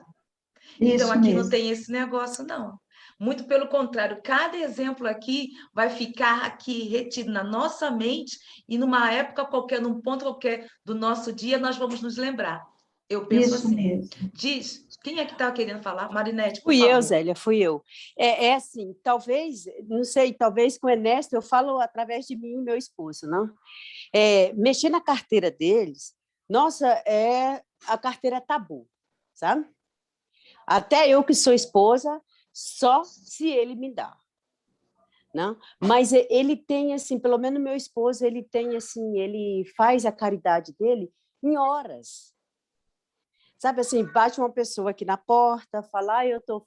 Então, aqui não tem esse negócio, não. Muito pelo contrário, cada exemplo aqui vai ficar aqui retido na nossa mente e numa época qualquer, num ponto qualquer do nosso dia, nós vamos nos lembrar. Eu penso isso assim. Mesmo. Diz, quem é que estava querendo falar? Marinete, por favor. Fui eu, Zélia, fui eu. É assim, talvez, não sei, talvez com o Ernesto eu falo através de mim e meu esposo, não? Mexer na carteira deles, nossa, a carteira é tabu, sabe? Até eu que sou esposa, só se ele me dá. Não? Mas ele tem, assim, pelo menos meu esposo, ele tem, assim, ele faz a caridade dele em horas. Sabe assim, bate uma pessoa aqui na porta, fala, eu estou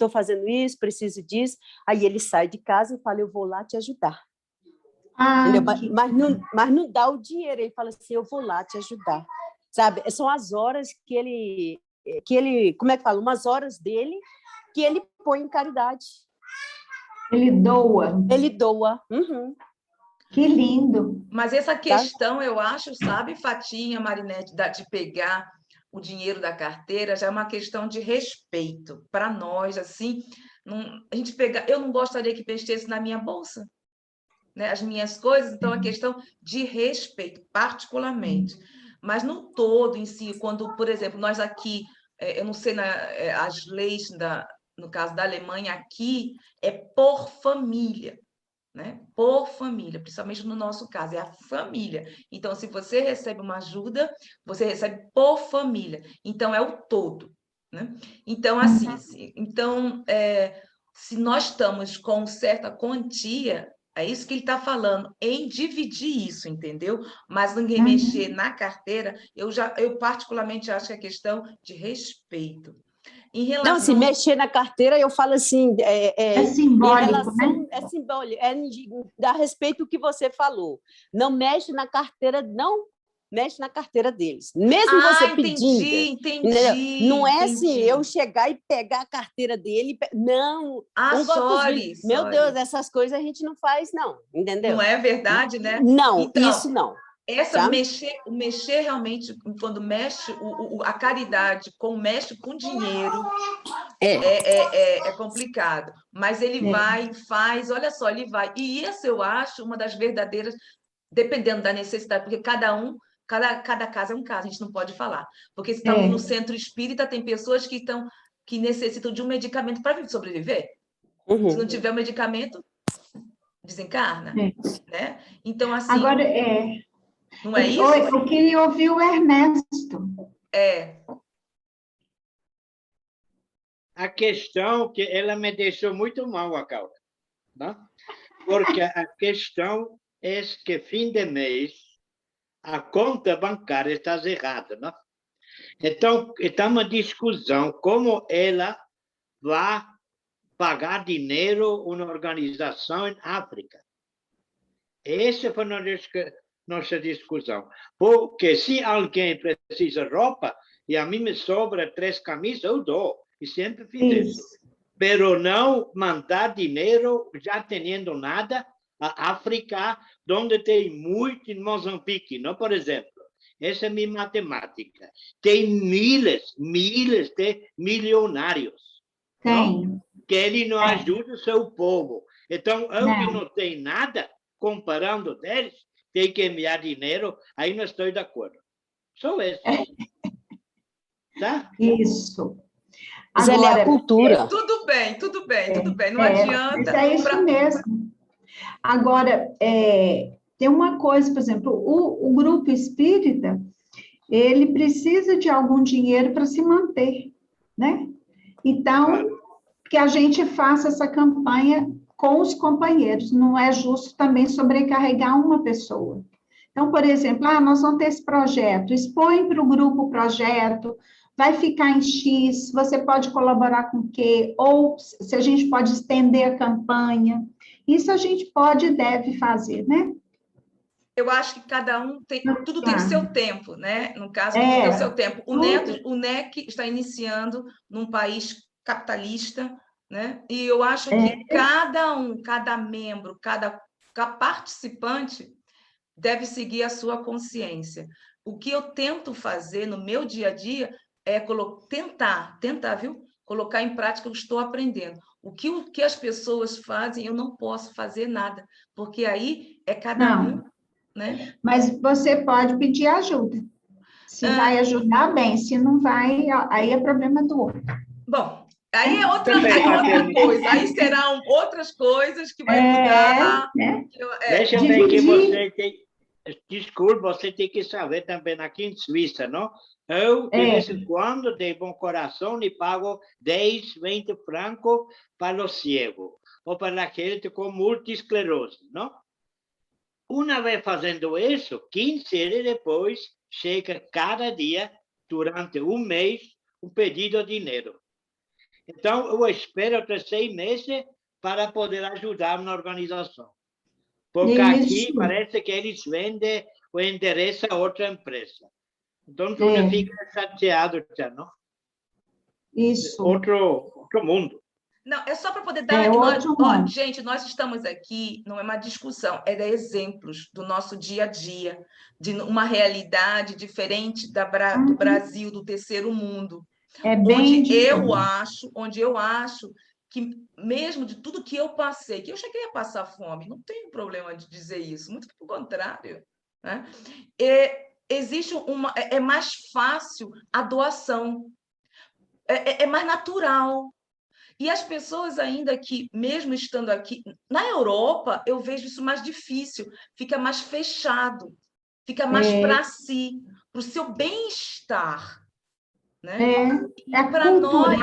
fazendo isso, preciso disso. Aí ele sai de casa e fala, eu vou lá te ajudar. Entendeu? Mas não dá o dinheiro, ele fala assim, eu vou lá te ajudar. Sabe? São as horas que ele, como é que fala? Umas horas dele que ele põe em caridade. Ele doa. Ele doa. Uhum. Que lindo. Mas essa questão, eu acho, sabe, Fatinha, Marinete, de pegar o dinheiro da carteira, já é uma questão de respeito para nós, assim, a gente pegar, eu não gostaria que mexesse na minha bolsa, né, as minhas coisas, então é questão de respeito, particularmente. Mas no todo, em si, quando, por exemplo, nós aqui, eu não sei, as leis, no caso da Alemanha, aqui é por família. Né? Por família, principalmente no nosso caso, é a família. Então, se você recebe uma ajuda, você recebe por família. Então, é o todo. Né? Então, assim, se nós estamos com certa quantia, é isso que ele está falando, em dividir isso, entendeu? Mas ninguém mexer na carteira, eu particularmente acho que é questão de respeito. Não, se mexer na carteira, eu falo assim... É simbólico, né? É simbólico, dá respeito ao que você falou. Não mexe na carteira, não mexe na carteira deles. Mesmo você pedindo. Entendi. Não é assim, eu chegar e pegar a carteira dele... Não. Meu Deus, essas coisas a gente não faz, não. Entendeu? Não é verdade, né? Não, então, isso não. Mexer realmente, quando mexe a caridade, mexe com dinheiro, é complicado. Mas ele vai, faz, olha só, ele vai. E isso eu acho uma das verdadeiras, dependendo da necessidade, porque cada caso é um caso, a gente não pode falar. Porque se estamos no centro espírita, tem pessoas que necessitam de um medicamento para sobreviver. Se não tiver o medicamento, desencarna. Né? Então, assim. Agora, não é isso? Eu queria ouvir o Ernesto. A questão que ela me deixou muito mal, a Cauda, né? Porque a questão é que fim de mês a conta bancária está errada, né? Então, está uma discussão como ela vai pagar dinheiro a uma organização em África. Essa foi nossa discussão. Porque se alguém precisa de roupa e a mim me sobra 3 camisas, eu dou. E sempre fiz isso. Pero não mandar dinheiro já tendo nada a África, onde tem muito em Moçambique, não? Por exemplo, essa é minha matemática. Tem miles de milionários. Não? Que ele não ajuda o seu povo. Então, eu que não tenho nada, comparando deles, tem que enviar dinheiro, aí não estou de acordo. Só isso. Tá? Isso. Mas agora, é a cultura. Tudo bem. Não adianta. Mas é isso mesmo. Agora, tem uma coisa, por exemplo, o grupo espírita, ele precisa de algum dinheiro para se manter, né? Então, que a gente faça essa campanha com os companheiros, não é justo também sobrecarregar uma pessoa. Então, por exemplo, nós vamos ter esse projeto, expõe para o grupo o projeto, vai ficar em X, você pode colaborar com o quê? Ou se a gente pode estender a campanha. Isso a gente pode e deve fazer, né? Eu acho que cada um tudo tem o seu tempo, né? No caso, tudo tem o seu tempo. O NEC está iniciando num país capitalista, né? E eu acho que cada membro, cada participante deve seguir a sua consciência. O que eu tento fazer no meu dia a dia é tentar, viu? Colocar em prática o que eu estou aprendendo. O que as pessoas fazem, eu não posso fazer nada, porque aí é cada um, né? Mas você pode pedir ajuda. Se vai ajudar, bem. Se não vai, aí é problema do outro. Bom, aí é outra coisa. Aí serão outras coisas que vai mudar. Deixa eu ver que você tem... Desculpe, você tem que saber também aqui em Suíça, não? Eu, de vez em quando, de bom coração, e pago 10, 20 francos para os cegos, ou para aquele com multiesclerose, não? Uma vez fazendo isso, 15 dias depois, chega cada dia durante um mês, um pedido de dinheiro. Então, eu espero até 6 meses para poder ajudar na organização. Porque aqui Isso. parece que eles vendem o endereço a outra empresa. Então, tu fica chateado, já, não? Isso. Outro mundo. Não, é só para poder dar. Gente, nós estamos aqui, não é uma discussão, é dar exemplos do nosso dia a dia, de uma realidade diferente do Brasil, do terceiro mundo. É bem onde eu acho que, mesmo de tudo que eu passei, que eu cheguei a passar fome, não tenho problema de dizer isso, muito pelo contrário, né? Existe é mais fácil a doação, é mais natural. E as pessoas ainda que, mesmo estando aqui, na Europa, eu vejo isso mais difícil, fica mais fechado, fica mais para si, para o seu bem-estar. Né? Para nós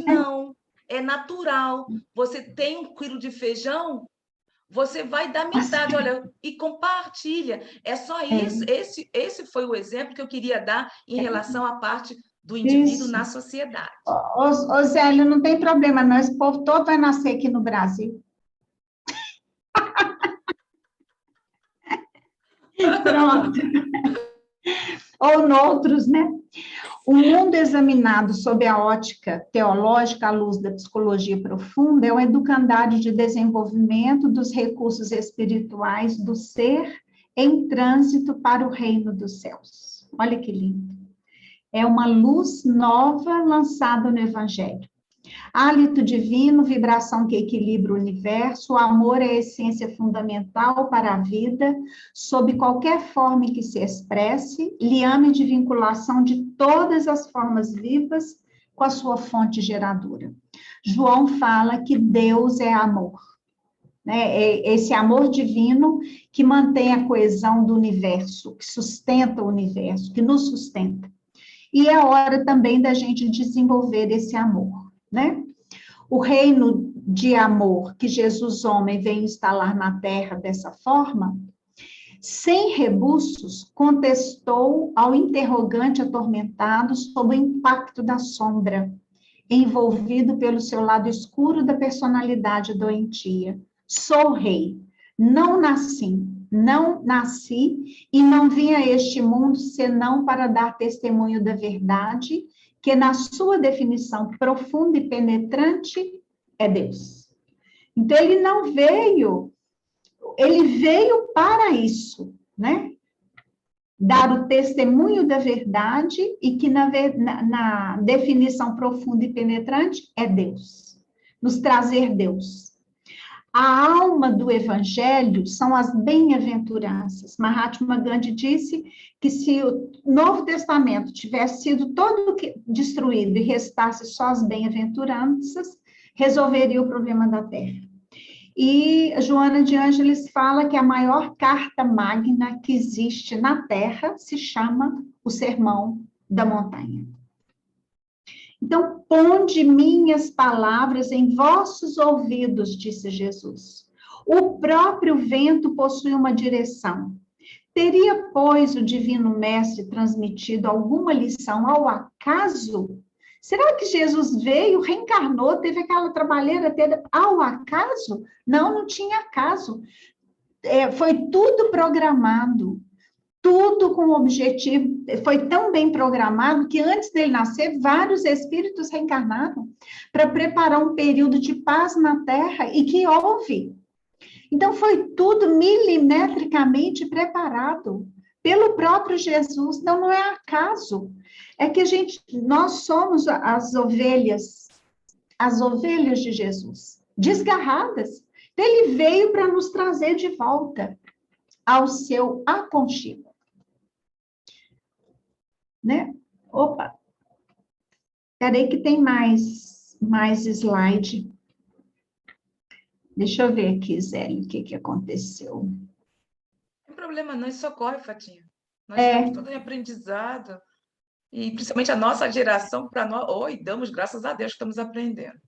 não, é natural. Você tem 1 quilo de feijão, você vai dar metade, olha, e compartilha. É só isso. Esse foi o exemplo que eu queria dar em relação à parte do indivíduo na sociedade. Ô Zélio, não tem problema, não. Esse povo todo vai nascer aqui no Brasil. Pronto. Ou noutros, né? O mundo examinado sob a ótica teológica à luz da psicologia profunda é um educandário de desenvolvimento dos recursos espirituais do ser em trânsito para o reino dos céus. Olha que lindo. É uma luz nova lançada no Evangelho. Hálito divino, vibração que equilibra o universo, o amor é a essência fundamental para a vida, sob qualquer forma em que se expresse, liame de vinculação de todas as formas vivas com a sua fonte geradora. João fala que Deus é amor, né? É esse amor divino que mantém a coesão do universo, que sustenta o universo, que nos sustenta. E é hora também da gente desenvolver esse amor, né? O reino de amor que Jesus, homem, veio instalar na Terra dessa forma, sem rebuços, contestou ao interrogante atormentado sobre o impacto da sombra, envolvido pelo seu lado escuro da personalidade doentia. Sou rei, não nasci e não vim a este mundo senão para dar testemunho da verdade, que na sua definição profunda e penetrante é Deus. Então, ele não veio, ele veio para isso, né? Dar o testemunho da verdade e que na definição profunda e penetrante é Deus. Nos trazer Deus. A alma do evangelho são as bem-aventuranças. Mahatma Gandhi disse que se o Novo Testamento tivesse sido todo destruído e restasse só as bem-aventuranças, resolveria o problema da Terra. E Joana de Ângeles fala que a maior carta magna que existe na Terra se chama o Sermão da Montanha. Então, ponde minhas palavras em vossos ouvidos, disse Jesus. O próprio vento possui uma direção. Teria, pois, o Divino Mestre transmitido alguma lição ao acaso? Será que Jesus veio, reencarnou, teve aquela trabalheira toda ao acaso? Não, não tinha acaso. Foi tudo programado. Tudo com objetivo, foi tão bem programado que antes dele nascer, vários espíritos reencarnaram para preparar um período de paz na Terra e que houve. Então, foi tudo milimetricamente preparado pelo próprio Jesus, então não é acaso. É que nós somos as ovelhas de Jesus, desgarradas. Então, ele veio para nos trazer de volta ao seu aconchego. Né? Opa! Peraí que tem mais slide. Deixa eu ver aqui, Zélio, o que aconteceu. Não tem problema não, isso ocorre, Fatinha. Nós estamos todos em aprendizado, e principalmente a nossa geração, para nós, damos graças a Deus que estamos aprendendo.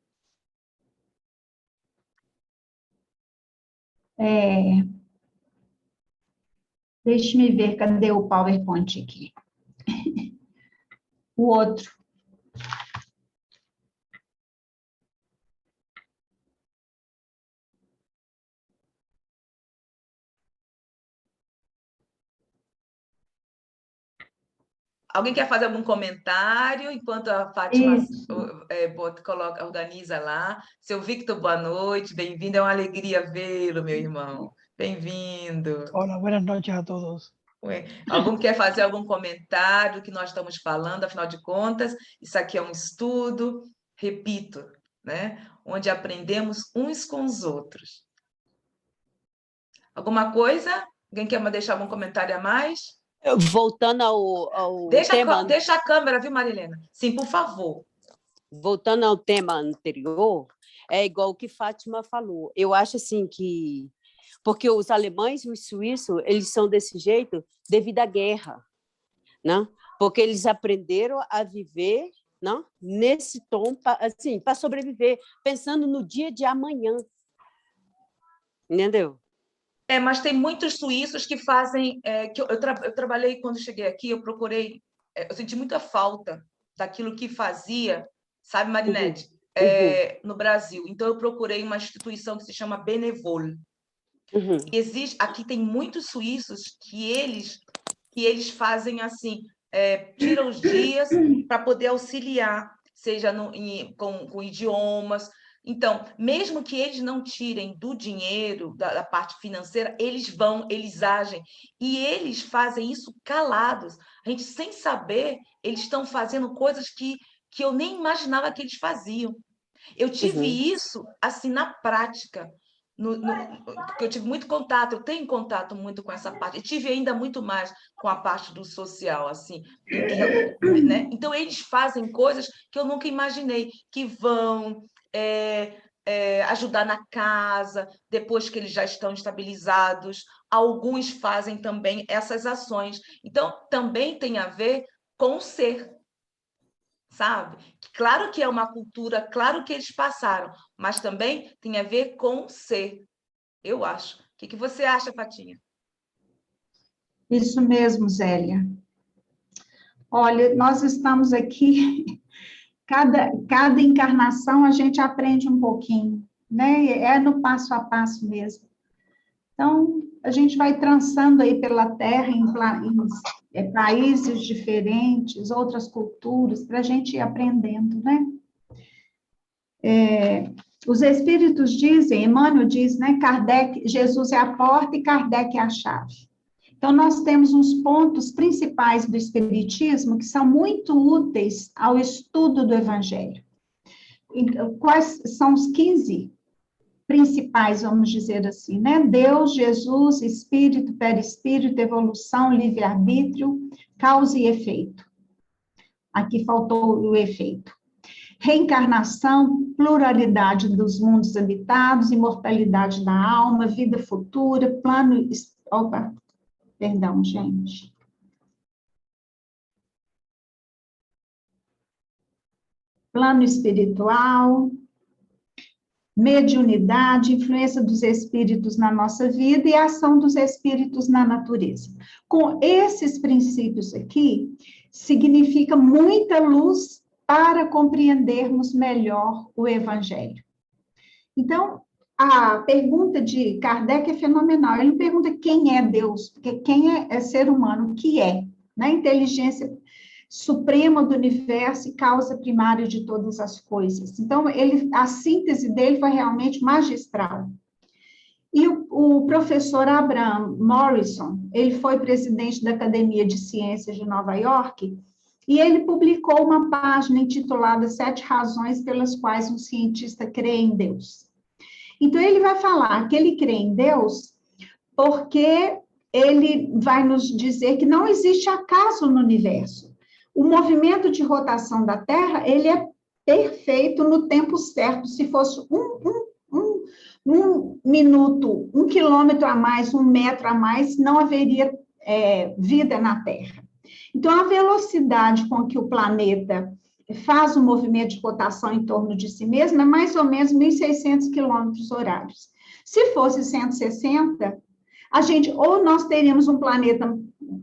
Deixa-me ver, cadê o PowerPoint aqui? o outro. Alguém quer fazer algum comentário enquanto a Fátima organiza lá? Seu Victor, boa noite, bem-vindo, é uma alegria vê-lo, meu irmão. Bem-vindo. Hola, buenas noches a todos. Alguém quer fazer algum comentário do que nós estamos falando? Afinal de contas, isso aqui é um estudo, repito, né? Onde aprendemos uns com os outros. Alguma coisa? Alguém quer deixar algum comentário a mais? Voltando ao tema... Deixa a câmera, viu, Marilena? Sim, por favor. Voltando ao tema anterior, é igual o que Fátima falou. Eu acho assim que... Porque os alemães e os suíços, eles são desse jeito devido à guerra, né? Porque eles aprenderam a viver, né? Nesse tom, assim, para sobreviver, pensando no dia de amanhã. Entendeu? Mas tem muitos suíços que fazem... eu trabalhei, quando cheguei aqui, eu procurei... eu senti muita falta daquilo que fazia, sabe, Marinette? No Brasil. Então, eu procurei uma instituição que se chama Benevol. Aqui tem muitos suíços que eles fazem assim, tiram os dias para poder auxiliar, seja com idiomas. Então, mesmo que eles não tirem do dinheiro, da parte financeira, eles agem. E eles fazem isso calados. A gente, sem saber, eles estão fazendo coisas que eu nem imaginava que eles faziam. Eu tive isso assim na prática. Porque eu tive muito contato, eu tenho contato muito com essa parte, e tive ainda muito mais com a parte do social, assim, né? Então, eles fazem coisas que eu nunca imaginei, que vão ajudar na casa, depois que eles já estão estabilizados. Alguns fazem também essas ações. Então, também tem a ver com o ser, sabe? Claro que é uma cultura, claro que eles passaram, mas também tem a ver com o ser, eu acho. O que você acha, Patinha? Isso mesmo, Zélia. Olha, nós estamos aqui, cada encarnação a gente aprende um pouquinho, né? É no passo a passo mesmo. Então, a gente vai trançando aí pela Terra em países diferentes, outras culturas, para a gente ir aprendendo, né? Os espíritos dizem, Emmanuel diz, né? Jesus é a porta e Kardec é a chave. Então, nós temos uns pontos principais do espiritismo que são muito úteis ao estudo do Evangelho. Quais são os 15 principais, vamos dizer assim, né? Deus, Jesus, Espírito, Perispírito, evolução, livre-arbítrio, causa e efeito. Aqui faltou o efeito. Reencarnação, pluralidade dos mundos habitados, imortalidade da alma, vida futura, plano... Opa, perdão, gente. Plano espiritual, mediunidade, influência dos espíritos na nossa vida e a ação dos espíritos na natureza. Com esses princípios aqui, significa muita luz para compreendermos melhor o Evangelho. Então, a pergunta de Kardec é fenomenal. Ele pergunta quem é Deus, porque quem é ser humano, o que é, né? Inteligência suprema do universo e causa primária de todas as coisas. Então, a síntese dele foi realmente magistral. E o professor Abraham Morrison, ele foi presidente da Academia de Ciências de Nova York, e ele publicou uma página intitulada 7 razões pelas quais um cientista crê em Deus. Então, ele vai falar que ele crê em Deus porque ele vai nos dizer que não existe acaso no universo. O movimento de rotação da Terra, ele é perfeito no tempo certo. Se fosse um minuto, 1 quilômetro a mais, 1 metro a mais, não haveria vida na Terra. Então, a velocidade com que o planeta faz o movimento de rotação em torno de si mesmo é mais ou menos 1.600 quilômetros horários. Se fosse 160, ou nós teríamos um planeta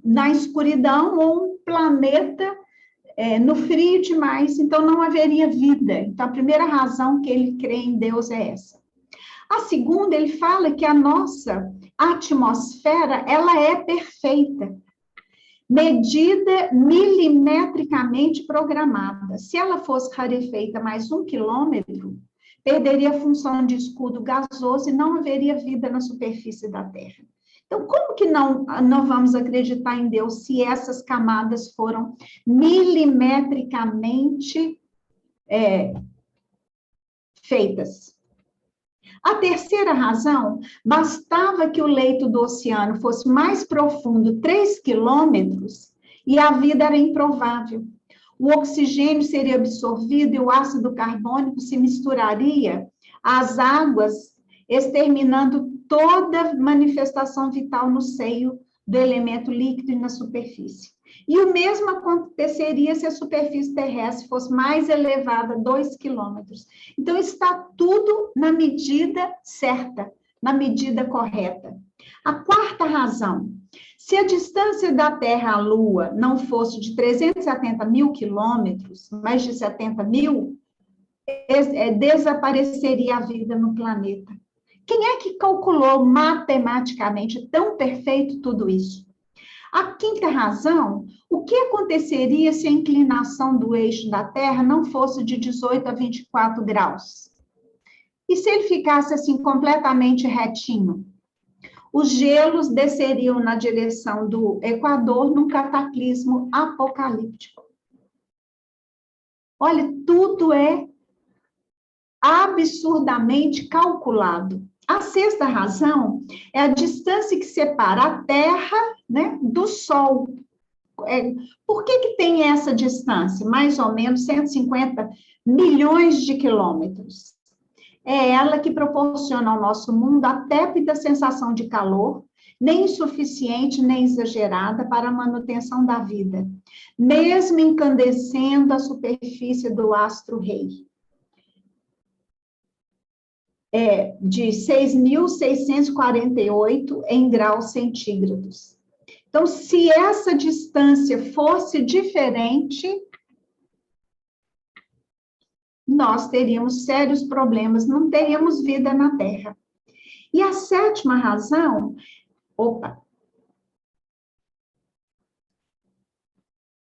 na escuridão ou um planeta no frio demais, então não haveria vida. Então, a primeira razão que ele crê em Deus é essa. A segunda, ele fala que a nossa atmosfera, ela é perfeita, medida milimetricamente programada. Se ela fosse rarefeita mais 1 quilômetro, perderia a função de escudo gasoso e não haveria vida na superfície da Terra. Então, como que não vamos acreditar em Deus se essas camadas foram milimetricamente feitas? A terceira razão, bastava que o leito do oceano fosse mais profundo 3 quilômetros e a vida era improvável. O oxigênio seria absorvido e o ácido carbônico se misturaria às águas, exterminando toda manifestação vital no seio do elemento líquido e na superfície. E o mesmo aconteceria se a superfície terrestre fosse mais elevada, 2 quilômetros. Então, está tudo na medida certa, na medida correta. A quarta razão, se a distância da Terra à Lua não fosse de 370 mil quilômetros, mais de 70 mil, desapareceria a vida no planeta. Quem é que calculou matematicamente tão perfeito tudo isso? A quinta razão, o que aconteceria se a inclinação do eixo da Terra não fosse de 18 a 24 graus? E se ele ficasse assim completamente retinho? Os gelos desceriam na direção do Equador num cataclismo apocalíptico. Olha, tudo é absurdamente calculado. A sexta razão é a distância que separa a Terra, né, do Sol. Por que tem essa distância? Mais ou menos 150 milhões de quilômetros. É ela que proporciona ao nosso mundo a tépida sensação de calor, nem insuficiente, nem exagerada para a manutenção da vida, mesmo incandescendo a superfície do astro-rei. De 6.648 em graus centígrados. Então, se essa distância fosse diferente, nós teríamos sérios problemas, não teríamos vida na Terra. E a sétima razão,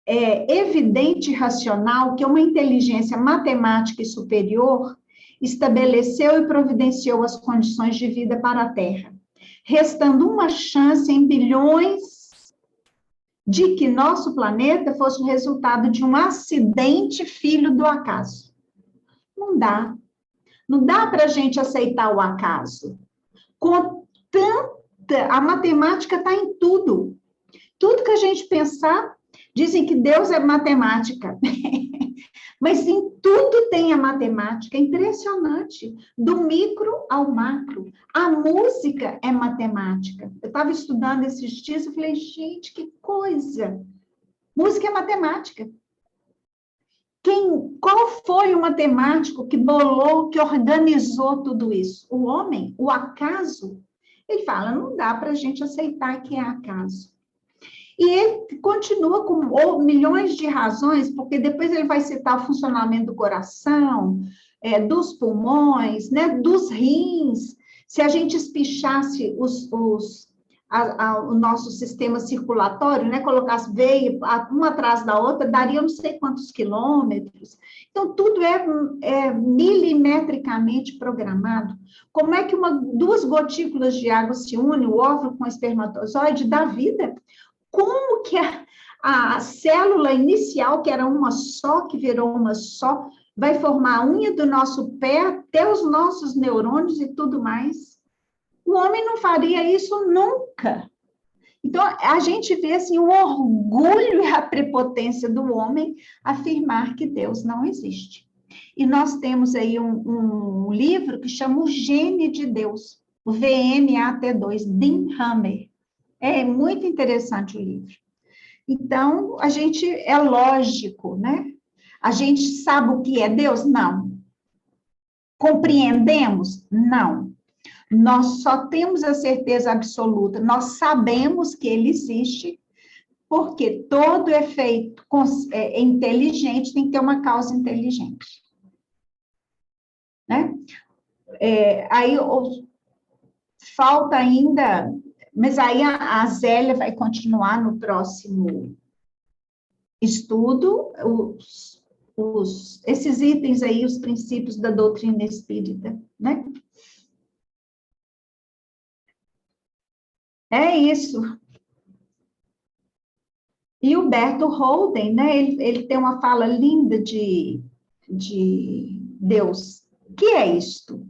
é evidente e racional que uma inteligência matemática e superior estabeleceu e providenciou as condições de vida para a Terra, restando uma chance em bilhões de que nosso planeta fosse o resultado de um acidente filho do acaso. Não dá. Não dá para a gente aceitar o acaso. A matemática está em tudo. Tudo que a gente pensar, dizem que Deus é matemática. Mas em tudo tem a matemática, é impressionante, do micro ao macro. A música é matemática. Eu estava estudando esses dias e falei, gente, que coisa! Música é matemática. Qual foi o matemático que bolou, que organizou tudo isso? O homem? O acaso? Ele fala, não dá para a gente aceitar que é acaso. E ele continua com milhões de razões, porque depois ele vai citar o funcionamento do coração, dos pulmões, né, dos rins. Se a gente espichasse o nosso sistema circulatório, né, colocasse veia uma atrás da outra, daria não sei quantos quilômetros. Então, tudo é milimetricamente programado. Como é que duas gotículas de água se unem, o óvulo com o espermatozoide, dá vida? Como que a célula inicial, que era uma só, que virou uma só, vai formar a unha do nosso pé, até os nossos neurônios e tudo mais? O homem não faria isso nunca. Então, a gente vê assim, o orgulho e a prepotência do homem afirmar que Deus não existe. E nós temos aí um livro que chama O Gene de Deus, o VMAT2, Dean Hammer. É muito interessante o livro. Então, a gente é lógico, né? A gente sabe o que é Deus? Não. Compreendemos? Não. Nós só temos a certeza absoluta, nós sabemos que ele existe, Porque todo efeito inteligente tem que ter uma causa inteligente. Né? Aí falta ainda, mas aí a Zélia vai continuar no próximo estudo, esses itens aí, os princípios da doutrina espírita, né? É isso. E o Berto Holden, né? Ele tem uma fala linda de Deus. Que é isto?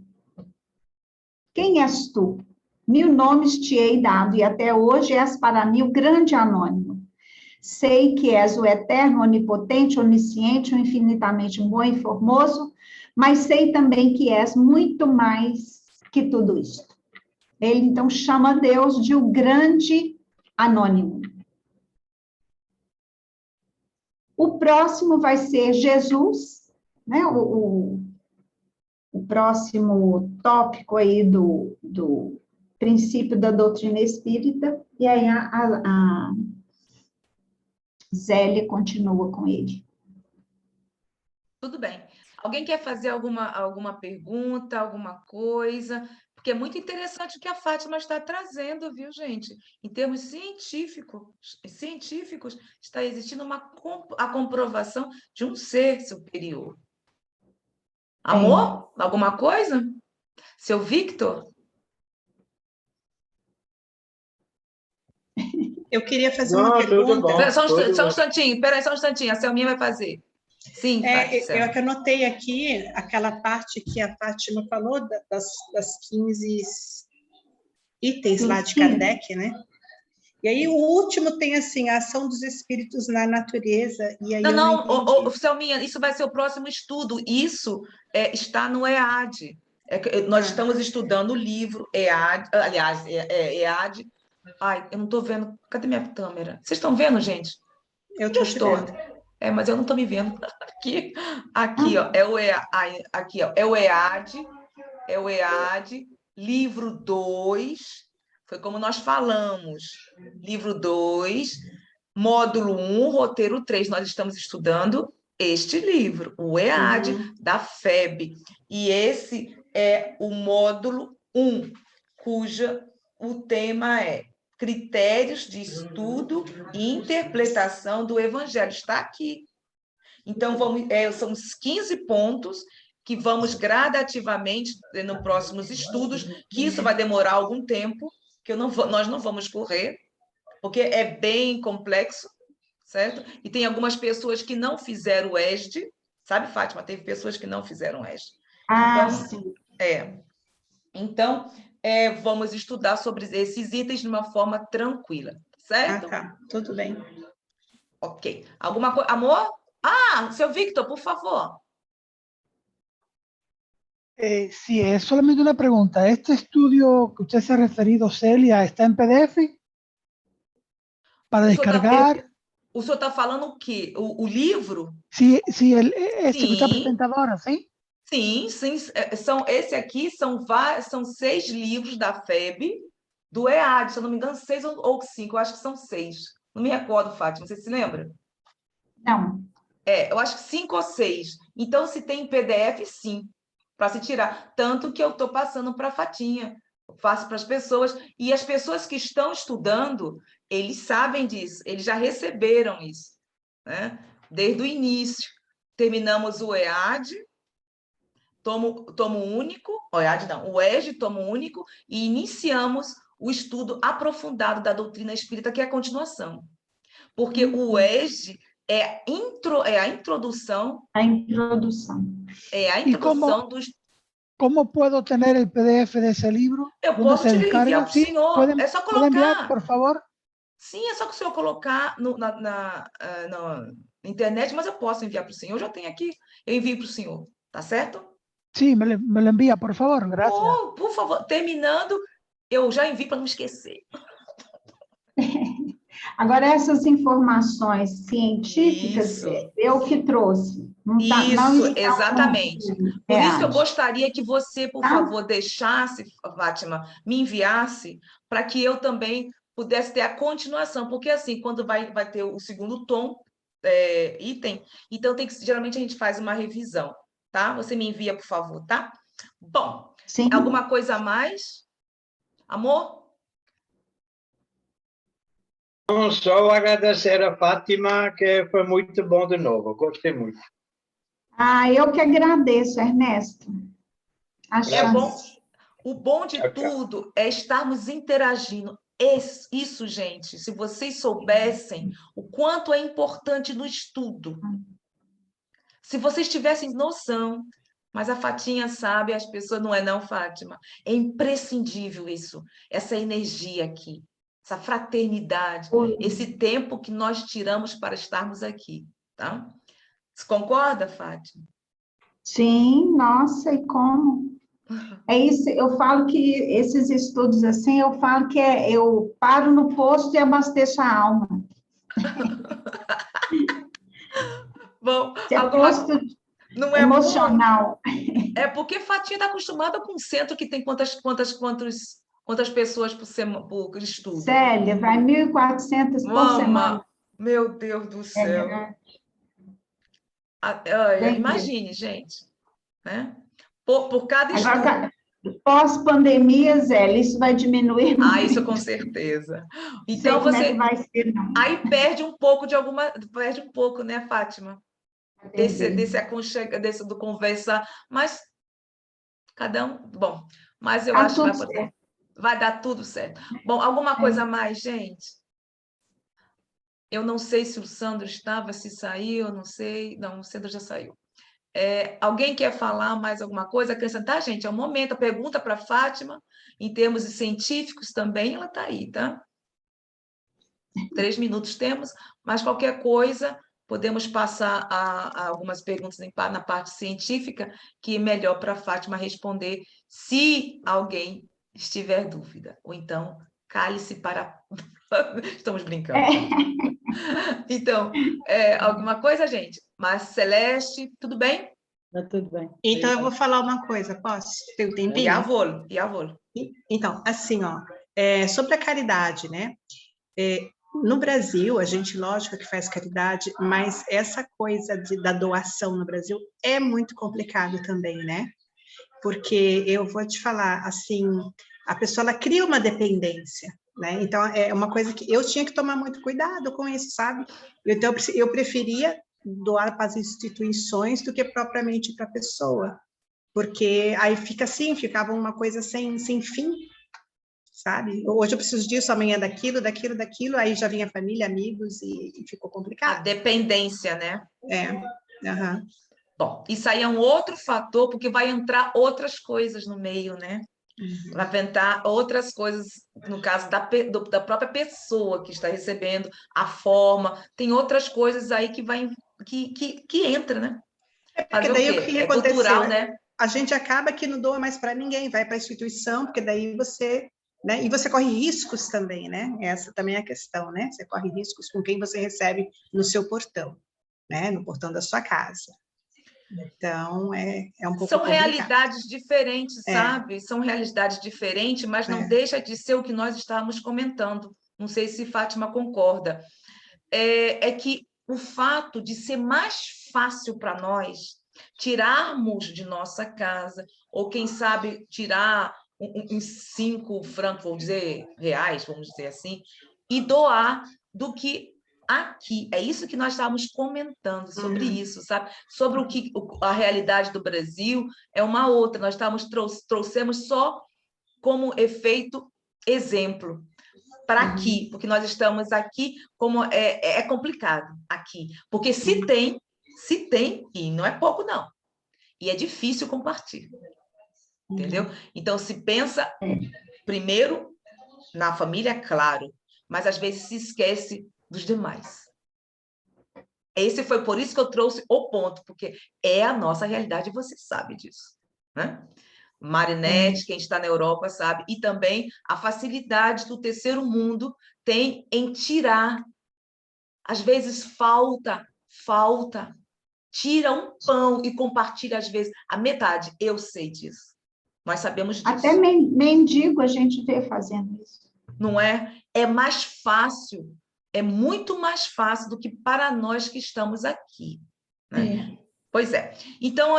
Quem és tu? 1000 nomes te hei dado, e até hoje és para mim o grande anônimo. Sei que és o eterno, onipotente, onisciente, o infinitamente bom e formoso, mas sei também que és muito mais que tudo isso. Ele, então, chama Deus de o grande anônimo. O próximo vai ser Jesus, né? O próximo tópico aí do princípio da doutrina espírita, e aí a Zélia continua com ele. Tudo bem. Alguém quer fazer alguma pergunta, alguma coisa? Porque é muito interessante o que a Fátima está trazendo, viu, gente? Em termos científicos, está existindo a comprovação de um ser superior. Amor? Alguma coisa? Seu Victor? Eu queria fazer uma pergunta. Bom, Só um instantinho, peraí, só um instantinho, a Selminha vai fazer. Sim, Eu que anotei aqui aquela parte que a Fátima falou das 15 itens lá de Kardec, né? E aí o último tem assim, a ação dos espíritos na natureza. E aí não, Selminha, isso vai ser o próximo estudo. Isso está no EAD. Nós estamos estudando o livro EAD, aliás, EAD. Ai, eu não estou vendo. Cadê minha câmera? Vocês estão vendo, gente? Eu estou vendo. Mas eu não estou me vendo. Aqui, ó, aqui, ó, é o EAD, livro 2, foi como nós falamos. Livro 2, módulo 1, roteiro 3, nós estamos estudando este livro, o EAD, da FEB. E esse é o módulo 1, o tema é critérios de estudo e interpretação do Evangelho. Está aqui. Então, são os 15 pontos que vamos gradativamente nos próximos estudos, que isso vai demorar algum tempo, que nós não vamos correr, porque é bem complexo, certo? E tem algumas pessoas que não fizeram o ESD, sabe, Fátima? Teve pessoas que não fizeram o ESD. Sim. Então, vamos estudar sobre esses itens de uma forma tranquila, certo? Tá, tudo bem. Ok. Alguma coisa? Amor? Seu Victor, por favor. Sí, es solamente una pregunta. ¿Este estudio que usted se ha referido, Celia, está en PDF para descargar? O senhor está falando o quê? O livro? Sí, este que está apresentado ahora, ¿sí? Sim. Esse aqui são 6 livros da FEB, do EAD, se eu não me engano, 6 ou 5, eu acho que são 6. Não me recordo, Fátima, você se lembra? Não. Eu acho que 5 ou 6. Então, se tem PDF, sim, para se tirar. Tanto que eu estou passando para a Fatinha, faço para as pessoas. E as pessoas que estão estudando, eles sabem disso, eles já receberam isso, né? Desde o início. Terminamos o EAD, tomo único, o ESD, tomo único, e iniciamos o estudo aprofundado da doutrina espírita, que é a continuação. Porque o ESD é a introdução. A introdução. É a introdução dos. ¿Cómo puedo tener el PDF de ese libro? Eu posso te enviar para o senhor. É só colocar. Enviar, por favor? Sim, é só que o senhor colocar na internet, mas eu posso enviar para o senhor. Eu já tenho aqui, eu envio para o senhor. Tá certo? Sim, me lo envia, por favor. Gracias. Por favor, terminando, eu já envio para não esquecer. Agora, essas informações científicas, eu que trouxe. Isso, exatamente. Por isso que eu gostaria que você, por favor, deixasse, Fátima, me enviasse, para que eu também pudesse ter a continuação, porque assim, quando vai ter o segundo tom, item, então geralmente a gente faz uma revisão, tá? Você me envia, por favor, tá? Bom, Sim. alguma coisa a mais? Amor? Não, só agradecer a Fátima, que foi muito bom de novo, gostei muito. Eu que agradeço, Ernesto, a É bom. chance. O bom de Tchau, tchau. tudo é estarmos interagindo. Isso, gente, se vocês soubessem o quanto é importante no estudo. Se vocês tivessem noção, mas a Fatinha sabe, as pessoas não é não, Fátima. É imprescindível isso, essa energia aqui, essa fraternidade, esse tempo que nós tiramos para estarmos aqui, tá? Você concorda, Fátima? Sim, nossa, e como? É isso, eu falo que esses estudos assim, eu falo que eu paro no posto e abasteço a alma. Bom, Que é posto não é emocional. É porque Fatinha está acostumada com um centro que tem quantas pessoas por estudo? Célia, vai 1.400 por semana. Meu Deus do É céu. grande. Olha, imagine, gente, né? Por cada estudo. Agora, pós-pandemia, Zélia, isso vai diminuir muito. Isso com certeza. Não sei Então como é você que vai ser, não. aí perde um pouco, né, Fátima? Desse aconchego, do conversar, mas cada um, bom, mas eu acho que vai dar tudo certo. Bom, alguma coisa a mais, gente? Eu não sei se o Sandro estava, se saiu, eu não sei. Não, o Sandro já saiu. Alguém quer falar mais alguma coisa, acrescentar, gente? É o momento, a pergunta para a Fátima, em termos científicos também, ela está aí, tá? 3 minutos temos, mas qualquer coisa, podemos passar a algumas perguntas na parte científica, que é melhor para a Fátima responder, se alguém estiver dúvida. Ou então, cale-se para... Estamos brincando. Então, alguma coisa, gente? Márcia Celeste, tudo bem? Tá tudo bem. Então, eu vou falar uma coisa, posso? Tem um tempinho? Javolo. Então, assim, ó, sobre a caridade, né? No Brasil, a gente, lógico que faz caridade, mas essa coisa da doação no Brasil é muito complicado também, né? Porque eu vou te falar, assim, a pessoa ela cria uma dependência, né? Então, é uma coisa que eu tinha que tomar muito cuidado com isso, sabe? Então, eu preferia doar para as instituições do que propriamente para a pessoa, porque aí ficava uma coisa sem fim, sabe? Hoje eu preciso disso, amanhã daquilo, aí já vinha família, amigos e ficou complicado. A dependência, né? Uhum. Bom, isso aí é um outro fator, porque vai entrar outras coisas no meio, né? Vai entrar outras coisas, no caso da própria pessoa que está recebendo, a forma, tem outras coisas aí que entra, né? Porque daí o que aconteceu, cultural, né? A gente acaba que não doa mais para ninguém, vai para a instituição, porque daí você... Né? E você corre riscos também, né? Essa também é a questão, né? Você corre riscos com quem você recebe no seu portão, né? No portão da sua casa. Então, é um pouco São complicado. realidades diferentes, sabe? São realidades diferentes, mas não deixa de ser o que nós estávamos comentando. Não sei se Fátima concorda. É que o fato de ser mais fácil para nós tirarmos de nossa casa, ou quem sabe tirar uns 5 francos, vamos dizer, reais, vamos dizer assim, e doar do que aqui. É isso que nós estávamos comentando sobre isso, sabe? Sobre a realidade do Brasil é uma outra. Nós trouxemos só como efeito exemplo para aqui, porque nós estamos aqui, como é complicado aqui. Porque se tem, e não é pouco, não. E é difícil compartilhar. Entendeu? Então, se pensa, primeiro, na família, claro, mas às vezes se esquece dos demais. Foi por isso que eu trouxe o ponto, porque é a nossa realidade e você sabe disso, né? Marinette, quem está na Europa sabe, e também a facilidade do terceiro mundo tem em tirar. Às vezes falta. Tira um pão e compartilha, às vezes, a metade. Eu sei disso. Nós sabemos disso. Até mendigo a gente vê fazendo isso. não é? É mais fácil, é muito mais fácil do que para nós que estamos aqui, né? Pois é. Então,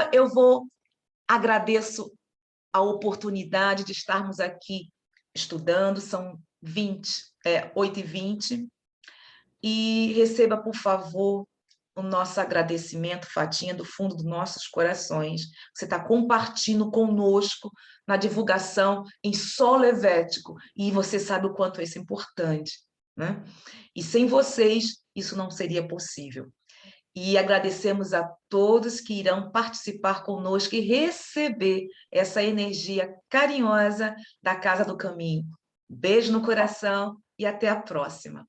agradeço a oportunidade de estarmos aqui estudando, são 8h20, e receba, por favor, o nosso agradecimento, Fatinha, do fundo dos nossos corações. Você está compartilhando conosco na divulgação em solo helvético, e você sabe o quanto isso é importante, né? E sem vocês, isso não seria possível. E agradecemos a todos que irão participar conosco e receber essa energia carinhosa da Casa do Caminho. Beijo no coração e até a próxima.